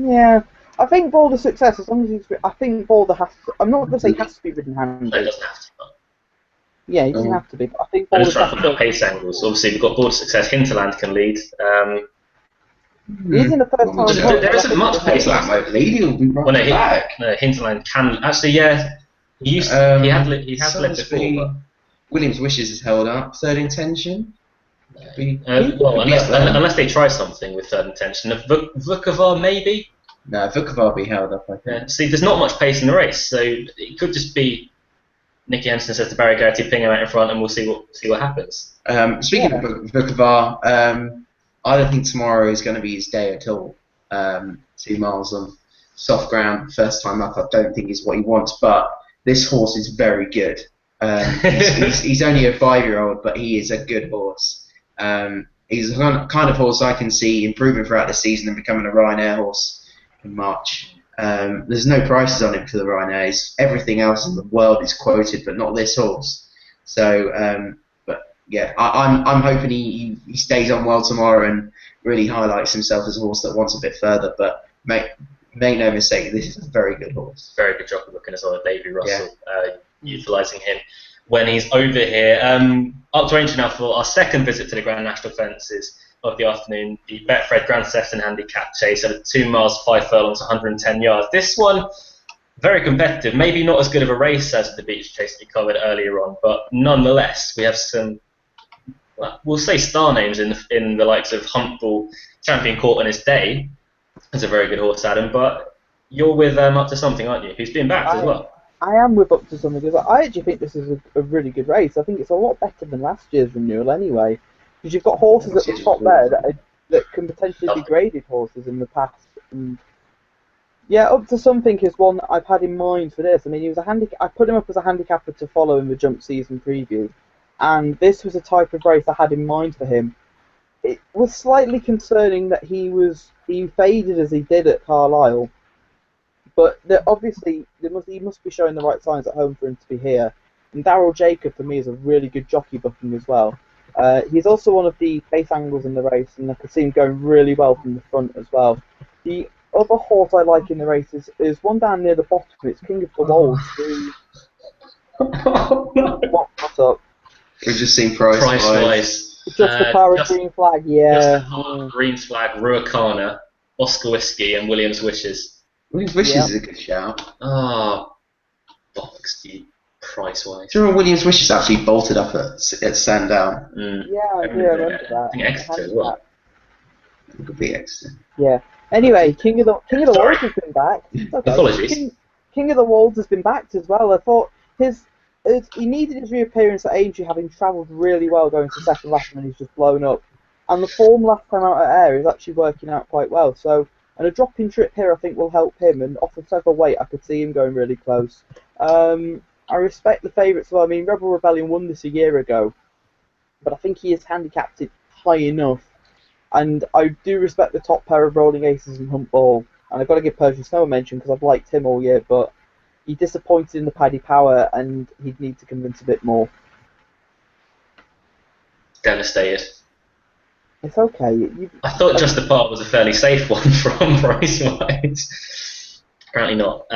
Yeah, I think Boulder Success, as long as he's, I think Boulder has to. I'm not going to say he has to be ridden handed. No, he doesn't have to. Yeah, he doesn't have to be. But I think I'm just trying to find pace angles. Obviously, we've got Boulder Success. Hinterland can lead. He's in the first time. There isn't much pace. Hinterland won't lead. He'll be right back. No, Hinterland can actually. Yeah, he has led before. But... Williams Wishes is held up. Third Intention. Unless they try something with Third Intention. Vukovar maybe. No, Vukovar will be held up. I think. Yeah. See, there's not much pace in the race, so it could just be. Nicky Henderson says to Barry Geraghty, ping him out in front, and we'll see what happens. Speaking of Vukovar, I don't think tomorrow is going to be his day at all. 2 miles on soft ground, first time up, I don't think is what he wants. But this horse is very good. He's only a 5-year-old, but he is a good horse. He's the kind of horse I can see improving throughout the season and becoming a Ryanair horse in March. There's no prices on him for the Ryanair. Everything else in the world is quoted, but not this horse. So, but yeah, I'm hoping he stays on well tomorrow and really highlights himself as a horse that wants a bit further. But make no mistake, this is a very good horse. Very good job of looking as well at Davy Russell, utilising him when he's over here. Up to range now for our second visit to the Grand National Fences of the afternoon, the Betfred Grand Sefton Handicap Chase at 2 miles 5 furlongs, 110 yards. This one, very competitive. Maybe not as good of a race as the Beach Chase we covered earlier on, but nonetheless, we have some, well, we'll say star names in the likes of Huntball, Champion Court on his day. That's a very good horse, Adam. But you're with Up to Something, aren't you? Who's been backed as well. I am with Up to Something because I actually think this is a really good race. I think it's a lot better than last year's renewal anyway. Because you've got horses at the top there that can potentially be graded horses in the past. And yeah, Up to Something is one that I've had in mind for this. I mean, he was I put him up as a handicapper to follow in the jump season preview, and this was a type of race I had in mind for him. It was slightly concerning that he faded as he did at Carlisle, but obviously he must be showing the right signs at home for him to be here. And Daryl Jacob for me is a really good jockey booking as well. He's also one of the pace angles in the race, and I could see him going really well from the front as well. The other horse I like in the race is one down near the bottom. It's King of the Wolds. What's up? We've just seen price-wise. Just the Paris green flag, yeah. Just green flag, Ruacana, Oscar Whiskey, and Williams Wishes. Williams Wishes is a good shout. Bollocks, you. Price-wise. Do you remember Williams Wishes actually bolted up at Sandown? Yeah, I remember that. I think Exeter as well. It could be Exeter. Yeah. Anyway, King of the Wolds has been back. Okay. Apologies. King of the Wolds has been backed as well. I thought he needed his reappearance at Aintree, having travelled really well going to second last, and he's just blown up. And the form last time out at Ayr is actually working out quite well. So, and a dropping trip here I think will help him. And off of several weight, I could see him going really close. I respect the favourites. Well, I mean, Rebel Rebellion won this a year ago, but I think he is handicapped it high enough. And I do respect the top pair of Rolling Aces and Huntball. And I've got to give Persian Snow a mention because I've liked him all year, but he disappointed in the Paddy Power and he'd need to convince a bit more. Devastated. It's okay. I thought Just the Part was a fairly safe one from price-wise. Apparently not.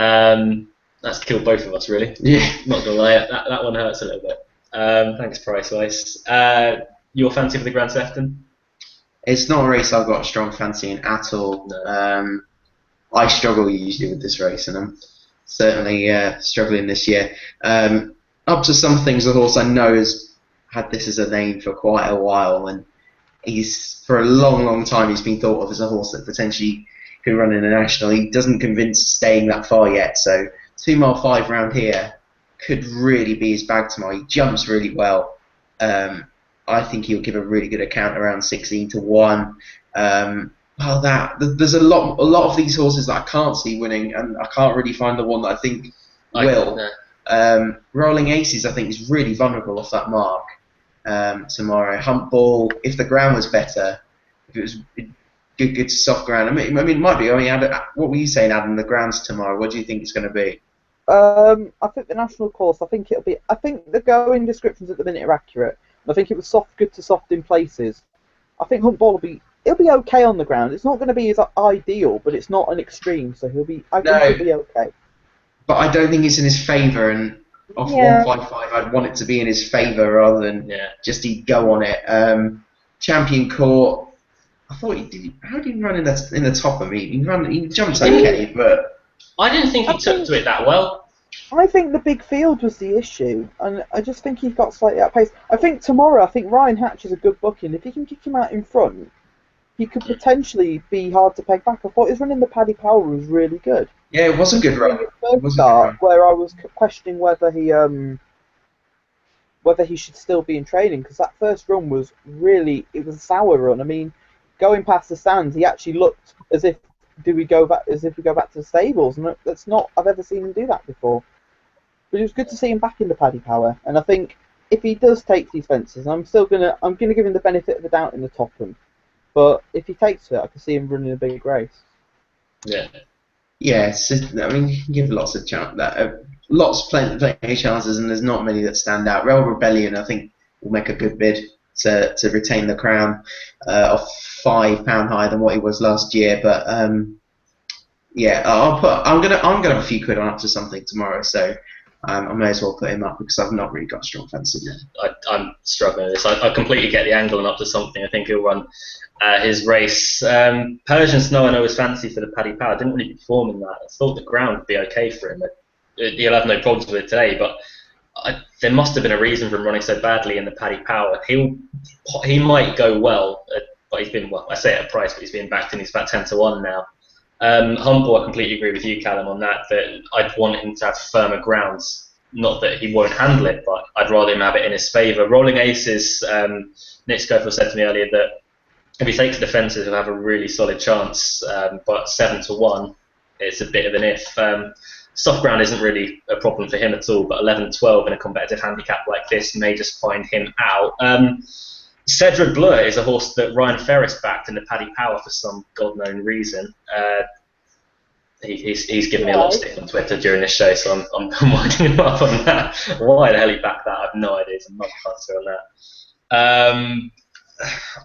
That's killed both of us, really. Yeah. Not gonna lie, that one hurts a little bit. Thanks, price-wise. Your fancy for the Grand Sefton? It's not a race I've got a strong fancy in at all. No. I struggle usually with this race, and I'm certainly struggling this year. Up to Something's a horse I know has had this as a name for quite a while, and he's for a long time he's been thought of as a horse that potentially could run in a national. He doesn't convince staying that far yet, so 2 mile 5 round here could really be his bag tomorrow. He jumps really well. I think he'll give a really good account around 16-1. There's a lot of these horses that I can't see winning, and I can't really find the one that I think will. Rolling Aces, I think, is really vulnerable off that mark tomorrow. Hump Ball, if the ground was better, if it was good soft ground. I mean, it might be. I mean, what were you saying, Adam? The grounds tomorrow. What do you think it's going to be? I think the national course. I think it'll be. I think the going descriptions at the minute are accurate. I think it was soft, good to soft in places. I think Hump Ball will be. It'll be okay on the ground. It's not going to be as ideal, but it's not an extreme, so he'll be. I think he'll be okay. But I don't think it's in his favour, and off 155, I'd want it to be in his favour rather than just he'd go on it. Champion Court. I thought how did he run in the top of me? He jumps okay, but I didn't think he took to it that well. I think the big field was the issue, and I just think he got slightly out of pace. I think tomorrow, Ryan Hatch is a good booking. If he can kick him out in front, he could potentially be hard to peg back. I thought his run in the Paddy Power was really good. Yeah, it was a good run. Where I was questioning whether he should still be in training, because that first run was it was a sour run. I mean, going past the stands, he actually looked as if we go back to the stables, and that's not I've ever seen him do that before. But it was good to see him back in the Paddy Power, and I think if he does take these fences, I'm gonna give him the benefit of the doubt in the Topham. But if he takes to it, I can see him running a big race. Yeah. Yeah, I mean, you can give lots of plenty of chances, and there's not many that stand out. Real Rebellion, I think, will make a good bid to retain the crown, of £5 higher than what he was last year. But I'm gonna have a few quid on up to something tomorrow, so I may as well put him up because I've not really got a strong fancy yet. I'm struggling with this. I completely get the angle and up to something. I think he'll run his race. Persian Snow, I know, was fancy for the Paddy Power. Didn't really perform in that. I thought the ground would be okay for him. He'll have no problems with it today, but there must have been a reason for him running so badly in the Paddy Power. He might go well, but he's been, I say at a price, but he's being backed in. He's about 10-1 now. Humble, I completely agree with you, Callum, on that I'd want him to have firmer grounds. Not that he won't handle it, but I'd rather him have it in his favour. Rolling Aces, Nick Schofield said to me earlier that if he takes the fences, he'll have a really solid chance, but 7-1, it's a bit of an if. Soft ground isn't really a problem for him at all, but 11-12 in a competitive handicap like this may just find him out. Cedric Blur is a horse that Ryan Ferris backed in the Paddy Power for some god-known reason. He's given me a lot of stick on Twitter during this show, so I'm winding him up on that. Why the hell he backed that, I have no idea. He's a motherfucker on that.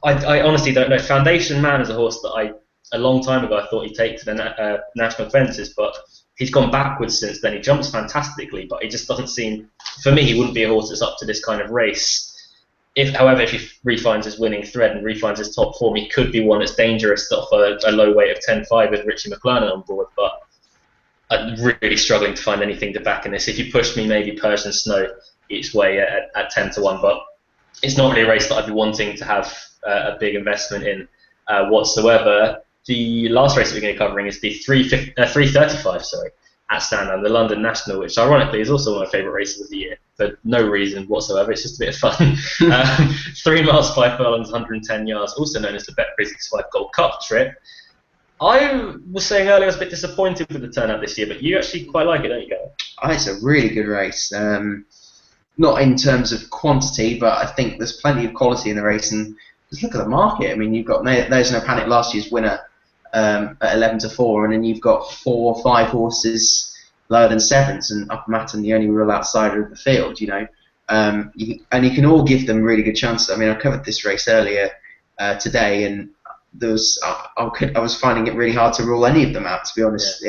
I honestly don't know. Foundation Man is a horse that a long time ago I thought he'd take to the national fences, but he's gone backwards since then. He jumps fantastically, but he just doesn't seem, for me, he wouldn't be a horse that's up to this kind of race. However, if he refines his winning thread and refines his top form, he could be one that's dangerous off a low weight of 10-5 with Richie McLernon on board, but I'm really struggling to find anything to back in this. If you push me, maybe Persian Snow each way at 10-1, but it's not really a race that I'd be wanting to have a big investment in whatsoever. The last race that we're going to be covering is the 335, at Sandown, the London National, which ironically is also one of my favourite races of the year for no reason whatsoever. It's just a bit of fun. 3 miles, 5 furlongs, 110 yards, also known as the Bet365 Gold Cup trip. I was saying earlier I was a bit disappointed with the turnout this year, but you actually quite like it, don't you, Gary? It's a really good race. Not in terms of quantity, but I think there's plenty of quality in the race. And just look at the market. I mean, you've got There's No Panic, last year's winner, at 11-4, and then you've got 4 or 5 horses lower than 7s, and Upper Matton the only real outsider of the field, you know. And you can all give them really good chances. I mean, I covered this race earlier today, and there was I was finding it really hard to rule any of them out, to be honest,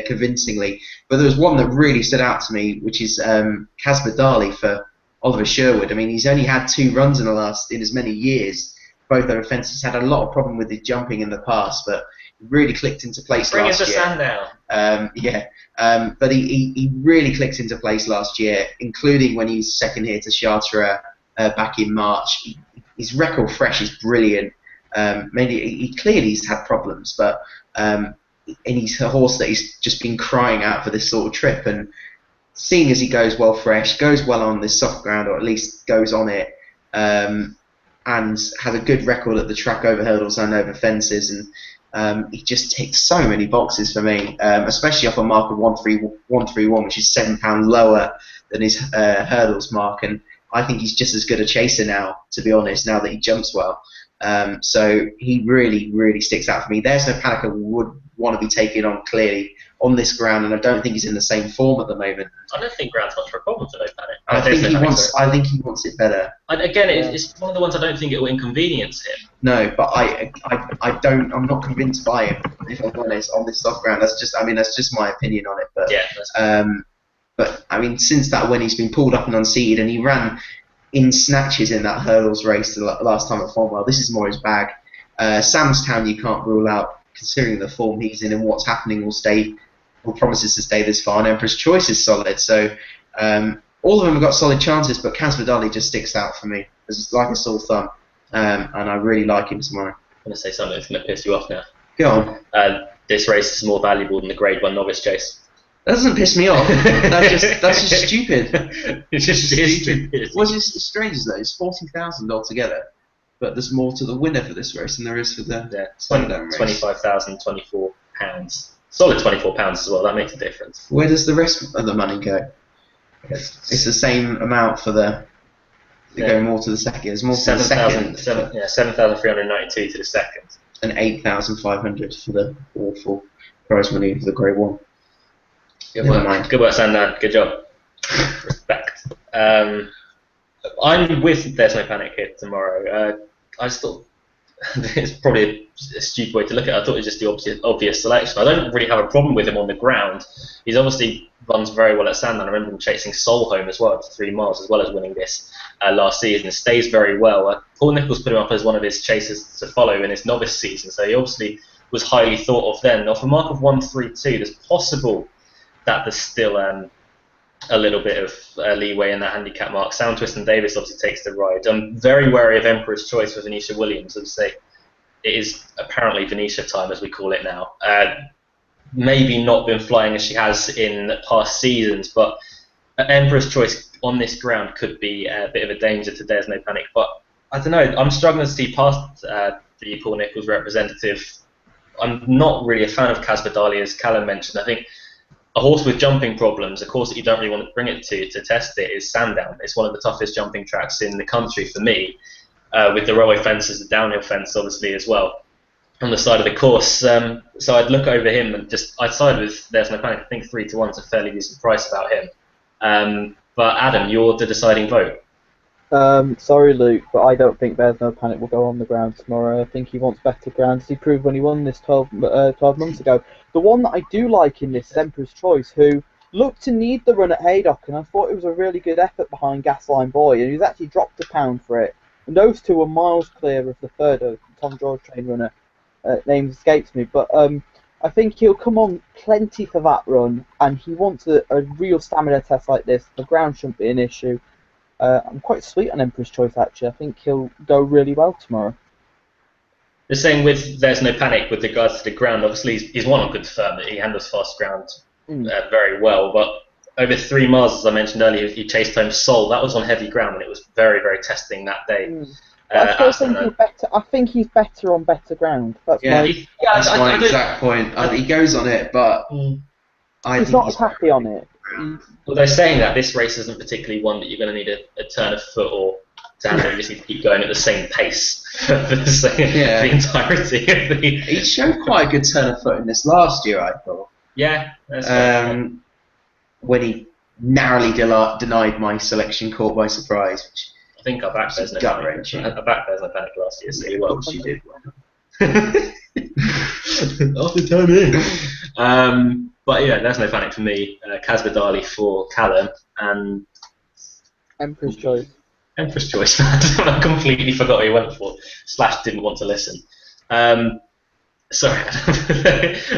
convincingly. But there was one that really stood out to me, which is Casper Darley for Oliver Sherwood. I mean, he's only had 2 runs in as many years. Both their offences had a lot of problem with his jumping in the past, but really clicked into place last year. Bring us to Sandown. But he really clicked into place last year, including when he's second here to Charterer back in March. His record fresh is brilliant. Maybe he clearly has had problems, but he's a horse that he's just been crying out for this sort of trip. And seeing as he goes well fresh, goes well on this soft ground, or at least goes on it, and has a good record at the track over hurdles and over fences, and he just ticks so many boxes for me, especially off a mark of 131, which is £7 lower than his hurdles mark. And I think he's just as good a chaser now, to be honest, now that he jumps well. So he really, really sticks out for me. There's No Panic I would want to be taken on clearly on this ground, and I don't think he's in the same form at the moment. I don't think ground's much of a problem for No Panic. I think he wants it better. And again, it's one of the ones I don't think it will inconvenience him. No, but I'm not convinced by him, if I'm honest, on this soft ground. That's just my opinion on it. But yeah, but I mean, since that when he's been pulled up and unseated, and he ran in snatches in that hurdles race the last time at Farnwell, this is more his bag. Samstown you can't rule out, considering the form he's in and what's happening will promises to stay this far, and Emperor's Choice is solid. So all of them have got solid chances, but Kaz Vidali just sticks out for me. It's like a sore thumb, and I really like him tomorrow. I'm going to say something that's going to piss you off now. Go on. This race is more valuable than the Grade 1 novice chase. That doesn't piss me off. That's just stupid. It's just stupid. What's just strange is that it's 40,000 altogether, but there's more to the winner for this race than there is for the Sundown race. £25,024. Solid £24 as well. That makes a difference. Where does the rest of the money go? It's the same amount for the. Go more to the second. There's more for the second. 7,392 to the second, and 8,500 for the awful prize money for the Grade 1. Good work, Sandan. Good job. Respect. I'm with There's No Panic here tomorrow. I just thought it's probably a stupid way to look at it. I thought it was just the obvious selection. I don't really have a problem with him on the ground. He's obviously runs very well at Sandown. I remember him chasing Solholm as well for 3 miles, as well as winning this last season. Stays very well. Paul Nicholls put him up as one of his chasers to follow in his novice season, so he obviously was highly thought of then. Off a mark of 132, there's possible that there's still a little bit of leeway in that handicap mark. Sound Twist and Davis obviously takes the ride. I'm very wary of Emperor's Choice for Venetia Williams. As I say, it is apparently Venetia time, as we call it now. Maybe not been flying as she has in past seasons, but Emperor's Choice on this ground could be a bit of a danger to There's No Panic. But I don't know, I'm struggling to see past the Paul Nicholls representative. I'm not really a fan of Kaz Vidali, as Callum mentioned. I think a horse with jumping problems, a course that you don't really want to bring it to test it, is Sandown. It's one of the toughest jumping tracks in the country for me, with the railway fences, the downhill fence obviously as well on the side of the course. So I'd look over him and I'd side with There's No Panic. I think 3 to 1 is a fairly decent price about him. But Adam, you're the deciding vote. Sorry, Luke, but I don't think There's No Panic will go on the ground tomorrow. I think he wants better ground, as he proved when he won this 12 months ago. The one that I do like in this is Emperor's Choice, who looked to need the run at Haydock, and I thought it was a really good effort behind Gasline Boy, and he's actually dropped £1 for it. And those two were miles clear of the third, Tom George train runner. Name escapes me, but I think he'll come on plenty for that run, and he wants a real stamina test like this. The ground shouldn't be an issue. I'm quite sweet on Emperor's Choice, actually. I think he'll go really well tomorrow. The same with There's No Panic with regards to the ground. Obviously, he's one on good firm that he handles fast ground very well. But over 3 miles, as I mentioned earlier, he chased home Sol. That was on heavy ground, and it was very, very testing that day. I still think he's better. I think he's better on better ground. That's my exact point. He goes on it, but he's not as happy on it. Although saying that, this race isn't particularly one that you're going to need a turn of foot or to handle. You just need to keep going at the same pace for the entirety of the... He showed quite a good turn of foot in this last year, I thought. Yeah. That's when he narrowly denied my selection caught by surprise, which I think I backed There's No Panic. I backed There's No Panic last year, so of course you did. After time. But yeah, There's No Panic for me. Kaz Vidali for Callum, and Emperor's Choice. Emperor's Choice. I completely forgot what he went for. / didn't want to listen. Sorry,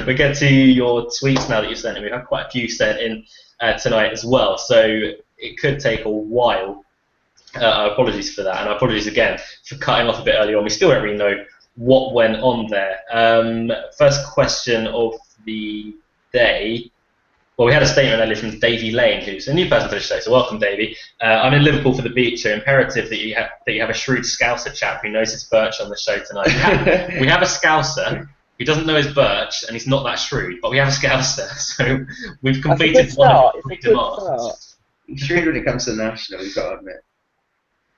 we get to your tweets now that you sent in. We've had quite a few sent in tonight as well, so it could take a while. Apologies for that, and apologies again for cutting off a bit earlier on. We still don't really know what went on there. First question of the day. Well, we had a statement earlier from Davey Lane, who's a new person to the show, so welcome, Davey. I'm in Liverpool for the beach, so imperative that you have a shrewd Scouser chap who knows his Birch on the show tonight. We have a Scouser who doesn't know his Birch, and he's not that shrewd, but we have a Scouser, so we've completed one of the three demands. He's shrewd when it comes to the national, you've got to admit.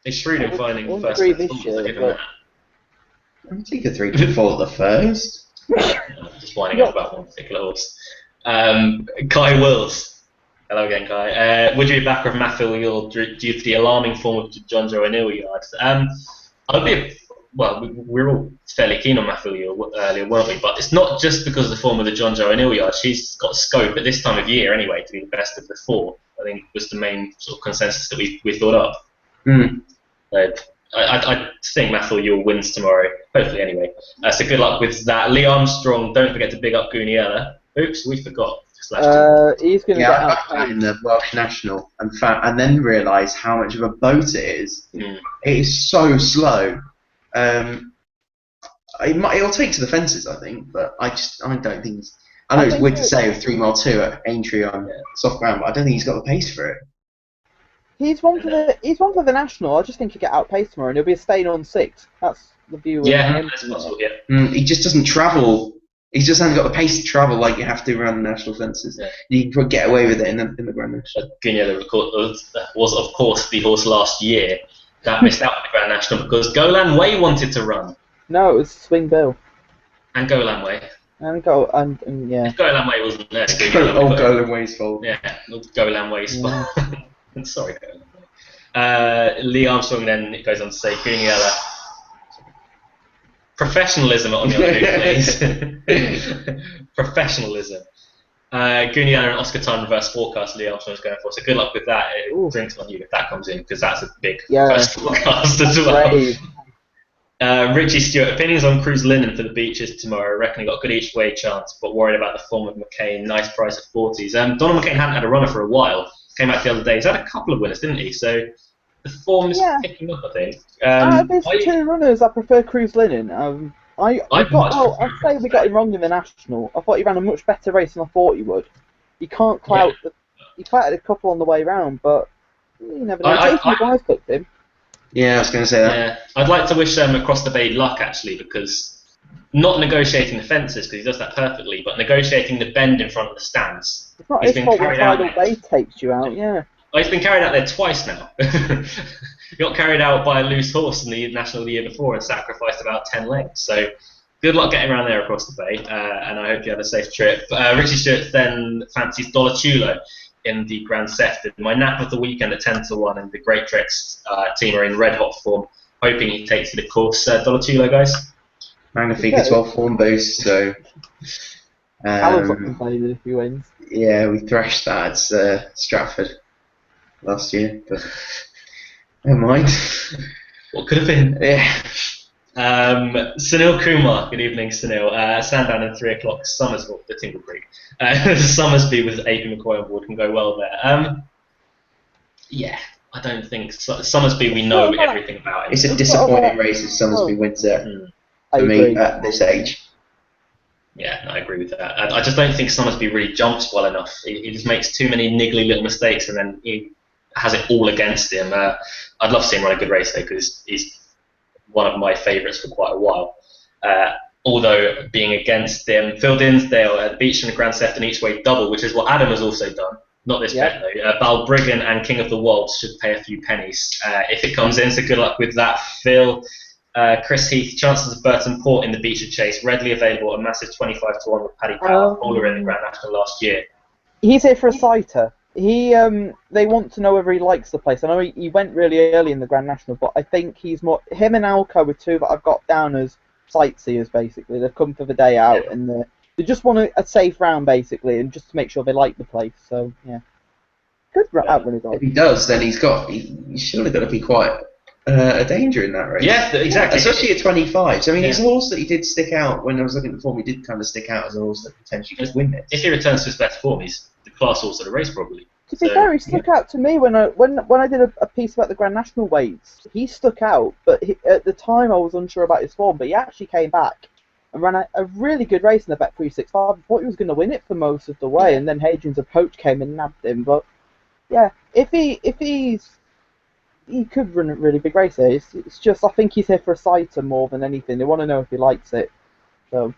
He's shrewd in finding the first this place. year, I think a 3 before the first. Just winding up about one particular horse. Kai Wills. Hello again, Kai. Would you be back with Matthew Yule due to the alarming form of John Joe O'Neill yards? We're all fairly keen on Matthew Yule earlier, weren't we? But it's not just because of the form of the John Joe O'Neill yards. She's got scope at this time of year, anyway, to be the best of the four. I think was the main sort of consensus that we thought up. I think Matthew Yule wins tomorrow, hopefully anyway. So good luck with that. Lee Armstrong, don't forget to big up Guniella. Oops, we forgot. He's going to get out in the Welsh National and then realise how much of a boat it is. It is so slow. It'll take to the fences, I think, but I don't think. I know it's weird to say with 3 mile 2 at Aintree on soft ground, but I don't think he's got the pace for it. He's one for the national. I just think he'll get outpaced tomorrow, and he'll be staying on 6. That's the view. Yeah, that's possible. Yeah. He just doesn't travel. He just hasn't got the pace to travel like you have to around the national fences. Yeah. You can get away with it in the Grand National. Guniella was, of course, the horse last year that missed out on the Grand National because Golan Way wanted to run. No, it was Swing Bill. And Golan Way. Yeah. If Golan Way wasn't there, Golan Way's fault. Yeah, Golan Way's fault. Sorry, Golan. Lee Armstrong then goes on to say Guniella. Professionalism on the other please. Professionalism. Guniella and Oscar Time reverse forecast Lee Armstrong's going for. So good luck with that. Drinks on you if that comes in, because that's a big first forecast as well. Richie Stewart, opinions on Cruz Linen for the beaches tomorrow. Reckon he got a good each way chance, but worried about the form of McCain. Nice price at 40s. Donald McCain hadn't had a runner for a while. Came out the other day. He's had a couple of winners, didn't he? So the form is picking up, I think. Out of his 2 runners, I prefer Cruz Linen. I'd say we got him wrong in the national. I thought he ran a much better race than I thought he would. He can't clout. He clouted a couple on the way round, but you never know. Jason McGuire's picked him. Yeah, I was going to say that. Yeah, I'd like to wish Across the Bay luck actually, because not negotiating the fences because he does that perfectly, but negotiating the bend in front of the stands. It's not his fault when Tidal Bay takes you out. Yeah. He's been carried out there twice now. He got carried out by a loose horse in the national the year before and sacrificed about 10 lengths. So good luck getting around there across the bay, and I hope you have a safe trip. Richie Stewart then fancies Dollar Chulo in the Grand Sefton. My nap of the weekend at 10-1, and the Great Tricks team are in red hot form, hoping he takes the course. Dollar Chulo, guys? Magnifica 12 form boost, so. Callum's not complaining if he wins. Yeah, we thrashed that at Stratford last year, but never mind. What could have been? Yeah. Sunil Kumar, good evening, Sunil. Sandown at 3 o'clock, Summersby, the Tingle Creek. Summersby with AP McCoy on board can go well there. Yeah, I don't think Summersby, we know everything about him. It's a disappointing race if Summersby wins it, for me, at this age. Yeah, I agree with that. I just don't think Summersby really jumps well enough. He just makes too many niggly little mistakes, and then he has it all against him. I'd love to see him run a good race, though, because he's one of my favourites for quite a while. Although being against him, Phil Dinsdale at Beach and the Grand Sefton each way double, which is what Adam has also done. Not this bet though. Balbriggan and King of the Wolds should pay a few pennies if it comes in. So good luck with that, Phil. Chris Heath, chances of Burton Port in the Beecher Chase, readily available, a massive 25-1 with Paddy Power, bowler in the Grand National last year. He's here for a sighter. They want to know whether he likes the place. I know he went really early in the Grand National, but I think he's more. Him and Alco were 2 that I've got down as sightseers. Basically, they've come for the day out and they just want a safe round basically, and just to make sure they like the place. So yeah, good outrun as well. If he does, then he's surely got to be quite a danger in that race. Yeah, exactly. Especially at 25. So I mean, he's a horse that he did stick out when I was looking at the form. He did kind of stick out as a horse that potentially could win this. If he returns to his best form, he's the class horse of the race probably. To be fair, he stuck out to me when I did a piece about the Grand National weights. He stuck out, but at the time I was unsure about his form. But he actually came back and ran a really good race in the Bet 365. I thought he was going to win it for most of the way, and then Hadrian's approach came and nabbed him. But yeah, if he could run a really big race here. It's just I think he's here for a sighter more than anything. They want to know if he likes it. So.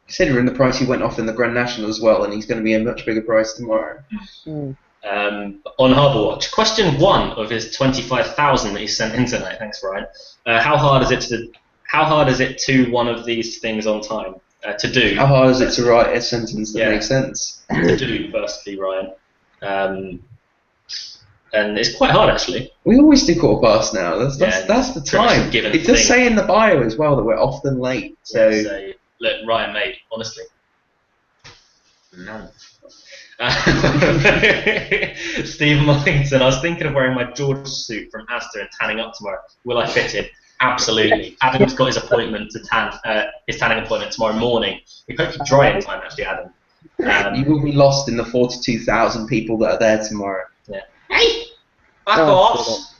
Considering the price he went off in the Grand National as well, and he's going to be a much bigger price tomorrow. Mm. On Harbour Watch, question 1 of his 25,000 that he sent in tonight. Thanks, Ryan. How hard is it to one of these things on time to do? How hard is it to write a sentence that makes sense? To do, firstly, Ryan. And it's quite hard, actually. We always do quarter past now. That's the time. It does say in the bio as well that we're often late. So look, Ryan, mate, honestly. No. Stephen Mullington, I was thinking of wearing my George suit from Asda and tanning up tomorrow. Will I fit in? Absolutely. Adam's got his appointment to his tanning appointment tomorrow morning. We hope you dry in time, actually, Adam. You will be lost in the 42,000 people that are there tomorrow. Yeah. Hey, back off.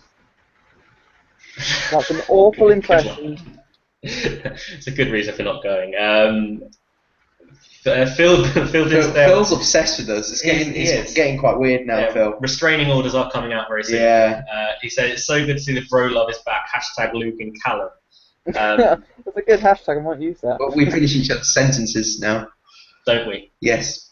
That's an awful impression. It's a good reason for not going. Phil's obsessed with us. It's getting quite weird now, yeah, Phil. Restraining orders are coming out very soon. Yeah. He said it's so good to see the bro love is back. # Luke and Callum. That's a good hashtag. I might use that. But we finish each other's sentences now, don't we? Yes.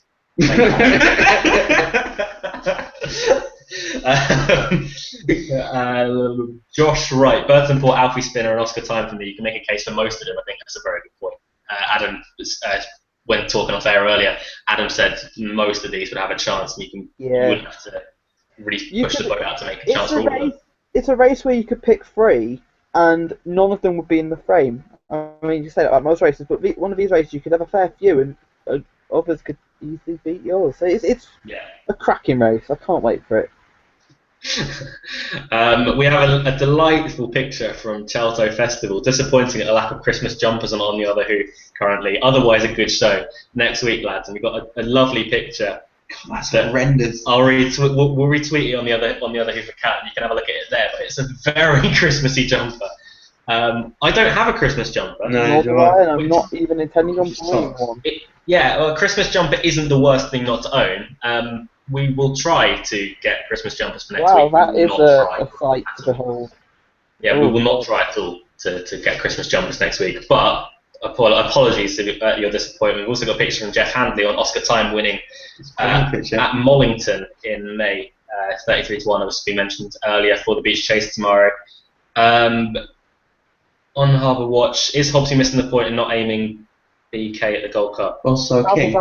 Josh Wright, Burton Port, Alfie Spinner, and Oscar Time for me. You can make a case for most of them. I think that's a very good point. Adam, when talking off air earlier, Adam said most of these would have a chance, and you wouldn't have to really push the boat out to make a chance for all of them. It's a race where you could pick 3, and none of them would be in the frame. I mean, you say that about most races, but one of these races you could have a fair few, and others could easily beat yours. So it's a cracking race. I can't wait for it. We have a delightful picture from Chelto Festival. Disappointing at the lack of Christmas jumpers on the other hoof currently. Otherwise, a good show next week, lads. And we've got a lovely picture. God, that's horrendous. We'll retweet it on the other hoof account. You can have a look at it there. But it's a very Christmassy jumper. I don't have a Christmas jumper. No, I'm not even intending on buying one. A Christmas jumper isn't the worst thing not to own. We will try to get Christmas jumpers for next week. Wow, that is a sight to behold. Yeah, we will not try at all to get Christmas jumpers next week. But apologies at your disappointment. We've also got a picture from Jeff Handley on Oscar Time winning at Mollington in May. 33-1, as we mentioned earlier, for the beach chase tomorrow. On Harbour Watch, is Hobbsy missing the point in not aiming BK at the Gold Cup? Also King.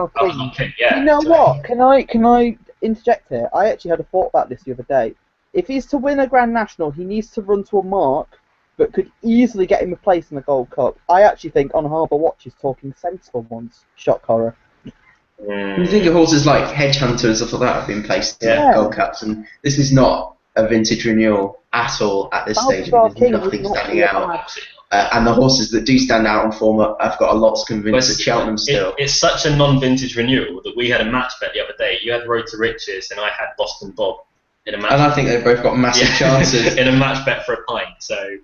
Yeah. You know what? Can I interject here? I actually had a thought about this the other day. If he's to win a Grand National, he needs to run to a mark that could easily get him a place in the Gold Cup. I actually think On Harbour Watch is talking sensible ones. Shock horror. You think of horses like Hedgehunter and stuff like that have been placed in Gold Cups, and this is not a vintage renewal at all at this stage. There's nothing standing out. And the horses that do stand out on form have got a lot to convince at Cheltenham still. It's such a non-vintage renewal that we had a match bet the other day. You had Road to Riches and I had Boston Bob in a match. And I think they've both got massive chances. In a match bet for a pint. So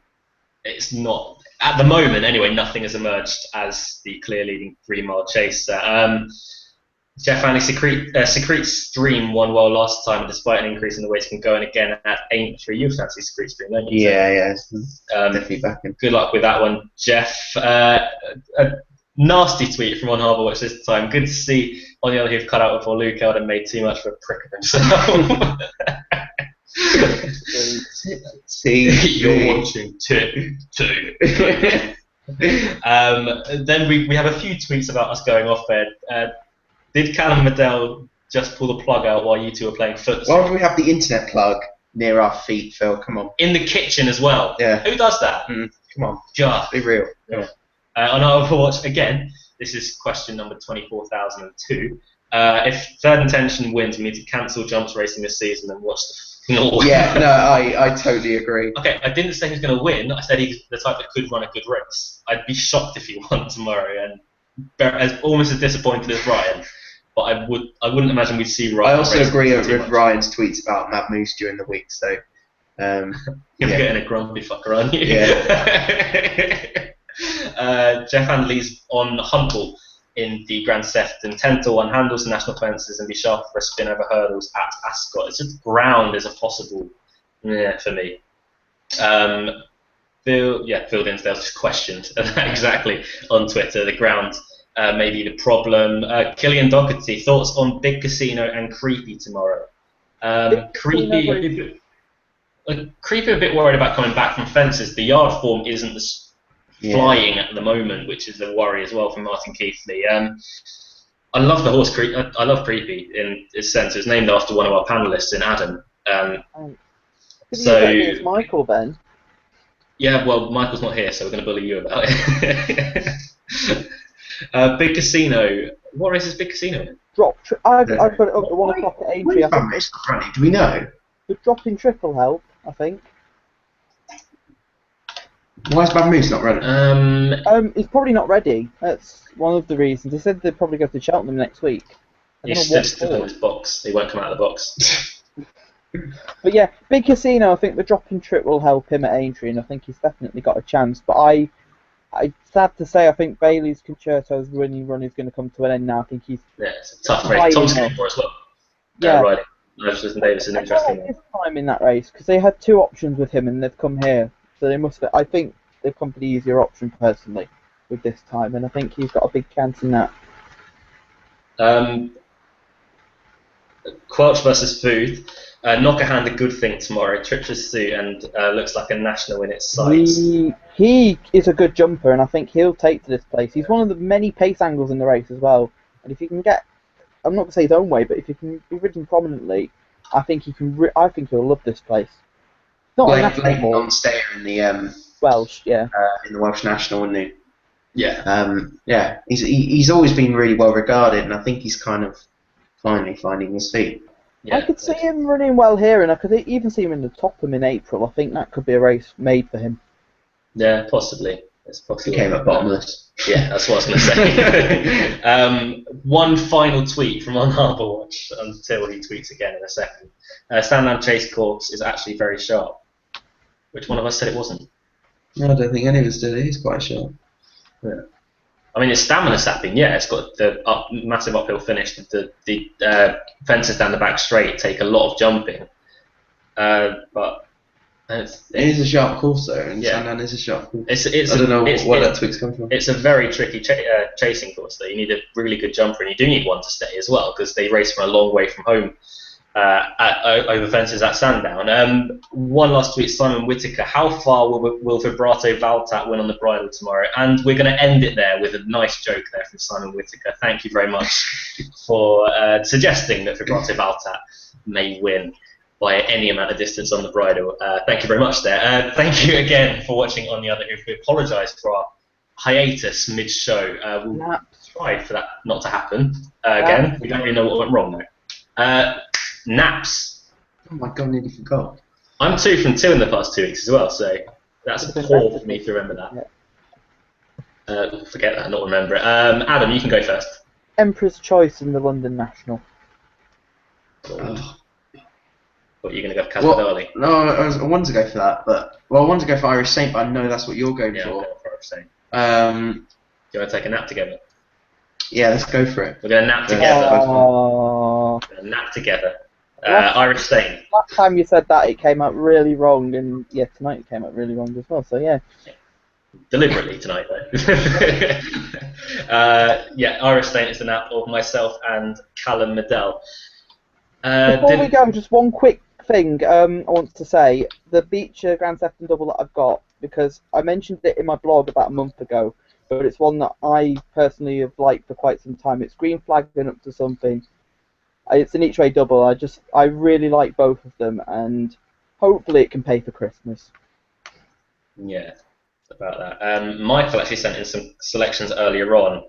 it's not, at the moment anyway, nothing has emerged as the clear leading 3-mile chaser. Jeff Anley, Secret Stream won well last time, and despite an increase in the weight, can go in again at Aintree. You fancy Secret Stream, don't you? Yeah. Definitely backing. Good luck with that one, Jeff. A nasty tweet from On Harbour Watch this time. Good to see on the other who've cut out before Luke Held and made too much of a prick of himself. See, you're watching too. Then we have a few tweets about us going off there. Did Callum Liddell just pull the plug out while you two were playing football? Why would we have the internet plug near our feet, Phil? Come on. In the kitchen as well. Yeah. Who does that? Come on. Just be real. Yeah. On our Overwatch, again, this is question number 24,002. If Third Intention wins, we need to cancel jumps racing this season and watch the final. Yeah, no, I totally agree. Okay, I didn't say he's going to win. I said he's the type that could run a good race. I'd be shocked if he won tomorrow, and almost as disappointed as Ryan. But I wouldn't imagine we'd see Ryan. I also agree with Ryan's tweets about Mad Moose during the week. So you're getting a grumpy fucker, aren't you? Yeah. Jeff Handley's on Huntball in the Grand Sefton. 10-1 handles the national fences and be sharp for a spin over hurdles at Ascot. It's just ground is a possible, for me. Phil Dinsdale's just questioned exactly on Twitter. The ground may be the problem. Killian Doherty, thoughts on Big Casino and Creepy tomorrow? Creepy a bit worried about coming back from fences. The yard form isn't flying at the moment, which is a worry as well for Martin Keithley. I love the horse. I love Creepy in his sense. It was named after one of our panelists in Adam. It's Michael then. Yeah, well, Michael's not here, so we're going to bully you about it. Big Casino. What race is Big Casino? I've got it up to 1 o'clock at Aintree. Do we know? The drop in triple help, I think. Why is Bad Moose not ready? He's probably not ready. That's one of the reasons. They said they'd probably go to Cheltenham next week. He's still in his box. He won't come out of the box. But yeah, Big Casino, I think the drop in trip will help him at Aintree, and I think he's definitely got a chance. But I sad to say, I think Bailey's Concerto's winning run is going to come to an end now. I think he's it's a tough race. Tom's going for as well. Yeah, riding. Nigel Davis is an interesting one. This time in that race because they had 2 options with him, and they've come here, so they must. I think they've come for the easier option personally with this time, and I think he's got a big chance in that. Quelch versus Food. Knockerhand a good thing tomorrow. Trip's suit and looks like a national in its sights. He is a good jumper, and I think he'll take to this place. He's one of the many pace angles in the race as well. And if he can get, I'm not going to say his own way, but if he can be ridden prominently, I think he can. I think he'll love this place. Not a national non-stayer in the Welsh, yeah. In the Welsh national, isn't he? Yeah. Yeah. He's always been really well regarded, and I think he's kind of finally finding his feet. Yeah, I could see him running well here, and I could even see him in the Topham in April. I think that could be a race made for him. Yeah, possibly. It's possible. He came up bottomless. Yeah, that's what I was going to say. One final tweet from On Harbour Watch until he tweets again in a second. Stanland Chase Course is actually very sharp. Which one of us said it wasn't? No, I don't think any of us did. He's quite sharp. Yeah. I mean, it's stamina sapping, yeah. It's got the massive uphill finish. The fences down the back straight take a lot of jumping. But it is a sharp course, though, and Sandown is a sharp course. I don't know where that tweet's come from. It's a very tricky chasing course, though. You need a really good jumper, and you do need one to stay as well, because they race from a long way from home over fences at Sandown. One last tweet, Simon Whittaker. How far will Vibrato Valtat win on the bridle tomorrow? And we're going to end it there with a nice joke there from Simon Whittaker. Thank you very much for suggesting that Vibrato Valtat may win by any amount of distance on the bridle. Thank you very much there. Thank you again for watching On the Other Hoof. We apologise for our hiatus mid-show. We'll try for that not to happen again. We don't really know what went wrong though. Naps. Oh my god, I nearly forgot. I'm 2 from 2 in the past 2 weeks as well, so that's poor for me to remember that. Forget that, not remember it. Adam, you can go first. Emperor's Choice in the London National. Oh. What, are you going to go for Caspadali? No, I wanted to go for that, but I wanted to go for Irish Saint, but I know that's what you're going for. I'm going for Irish Saint. Do you want to take a nap together? Yeah, let's go for it. We're going to nap together. We're going to nap together. Irish Saint. Last time you said that, it came out really wrong, and yeah, tonight it came out really wrong as well. So yeah. Deliberately tonight, though. Irish Saint is the nap of myself and Callum Medell. Before we go, just one quick thing I want to say. The Beecher Grand Sefton double that I've got, because I mentioned it in my blog about a month ago, but it's one that I personally have liked for quite some time. It's Green Flag and Up to Something. It's an each way double. I really like both of them, and hopefully it can pay for Christmas. Yeah, about that. Michael actually sent in some selections earlier on.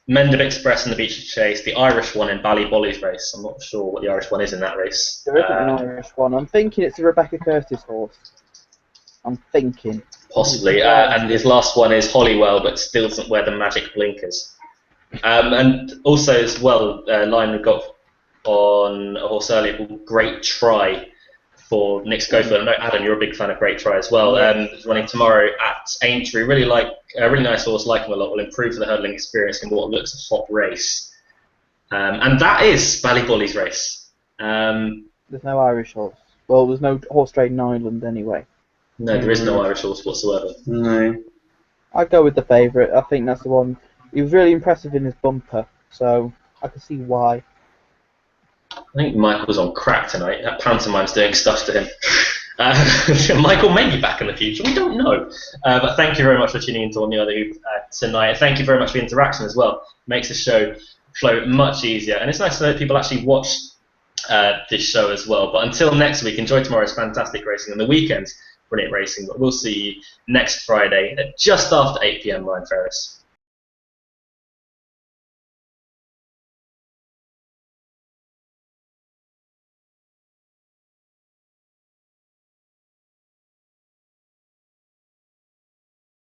Mendip Express in the Beach Chase, the Irish one in Ballybolly's race. I'm not sure what the Irish one is in that race. There isn't an Irish one. I'm thinking it's a Rebecca Curtis horse. I'm thinking. Possibly. And his last one is Hollywell, but still doesn't wear the magic blinkers. And also as well, line we got on a horse earlier called Great Try for Nick Schofield. I know, Adam, you're a big fan of Great Try as well. He's running tomorrow at Aintree. Really a really nice horse, like him a lot. Will improve the hurdling experience in what looks a hot race. And that is Ballybully's race. There's no Irish horse. Well, there's no horse trade in Ireland anyway. No, there is no Irish horse whatsoever. No. I'd go with the favourite. I think that's the one. He was really impressive in his bumper, so I can see why. I think Michael's on crack tonight. That pantomime's doing stuff to him. Michael may be back in the future. We don't know. But thank you very much for tuning into On the Other Hoop tonight. Thank you very much for the interaction as well. Makes the show flow much easier. And it's nice to know that people actually watch this show as well. But until next week, enjoy tomorrow's fantastic racing and the weekend's brilliant racing. But we'll see you next Friday at just after 8 p.m. Ryan Ferris.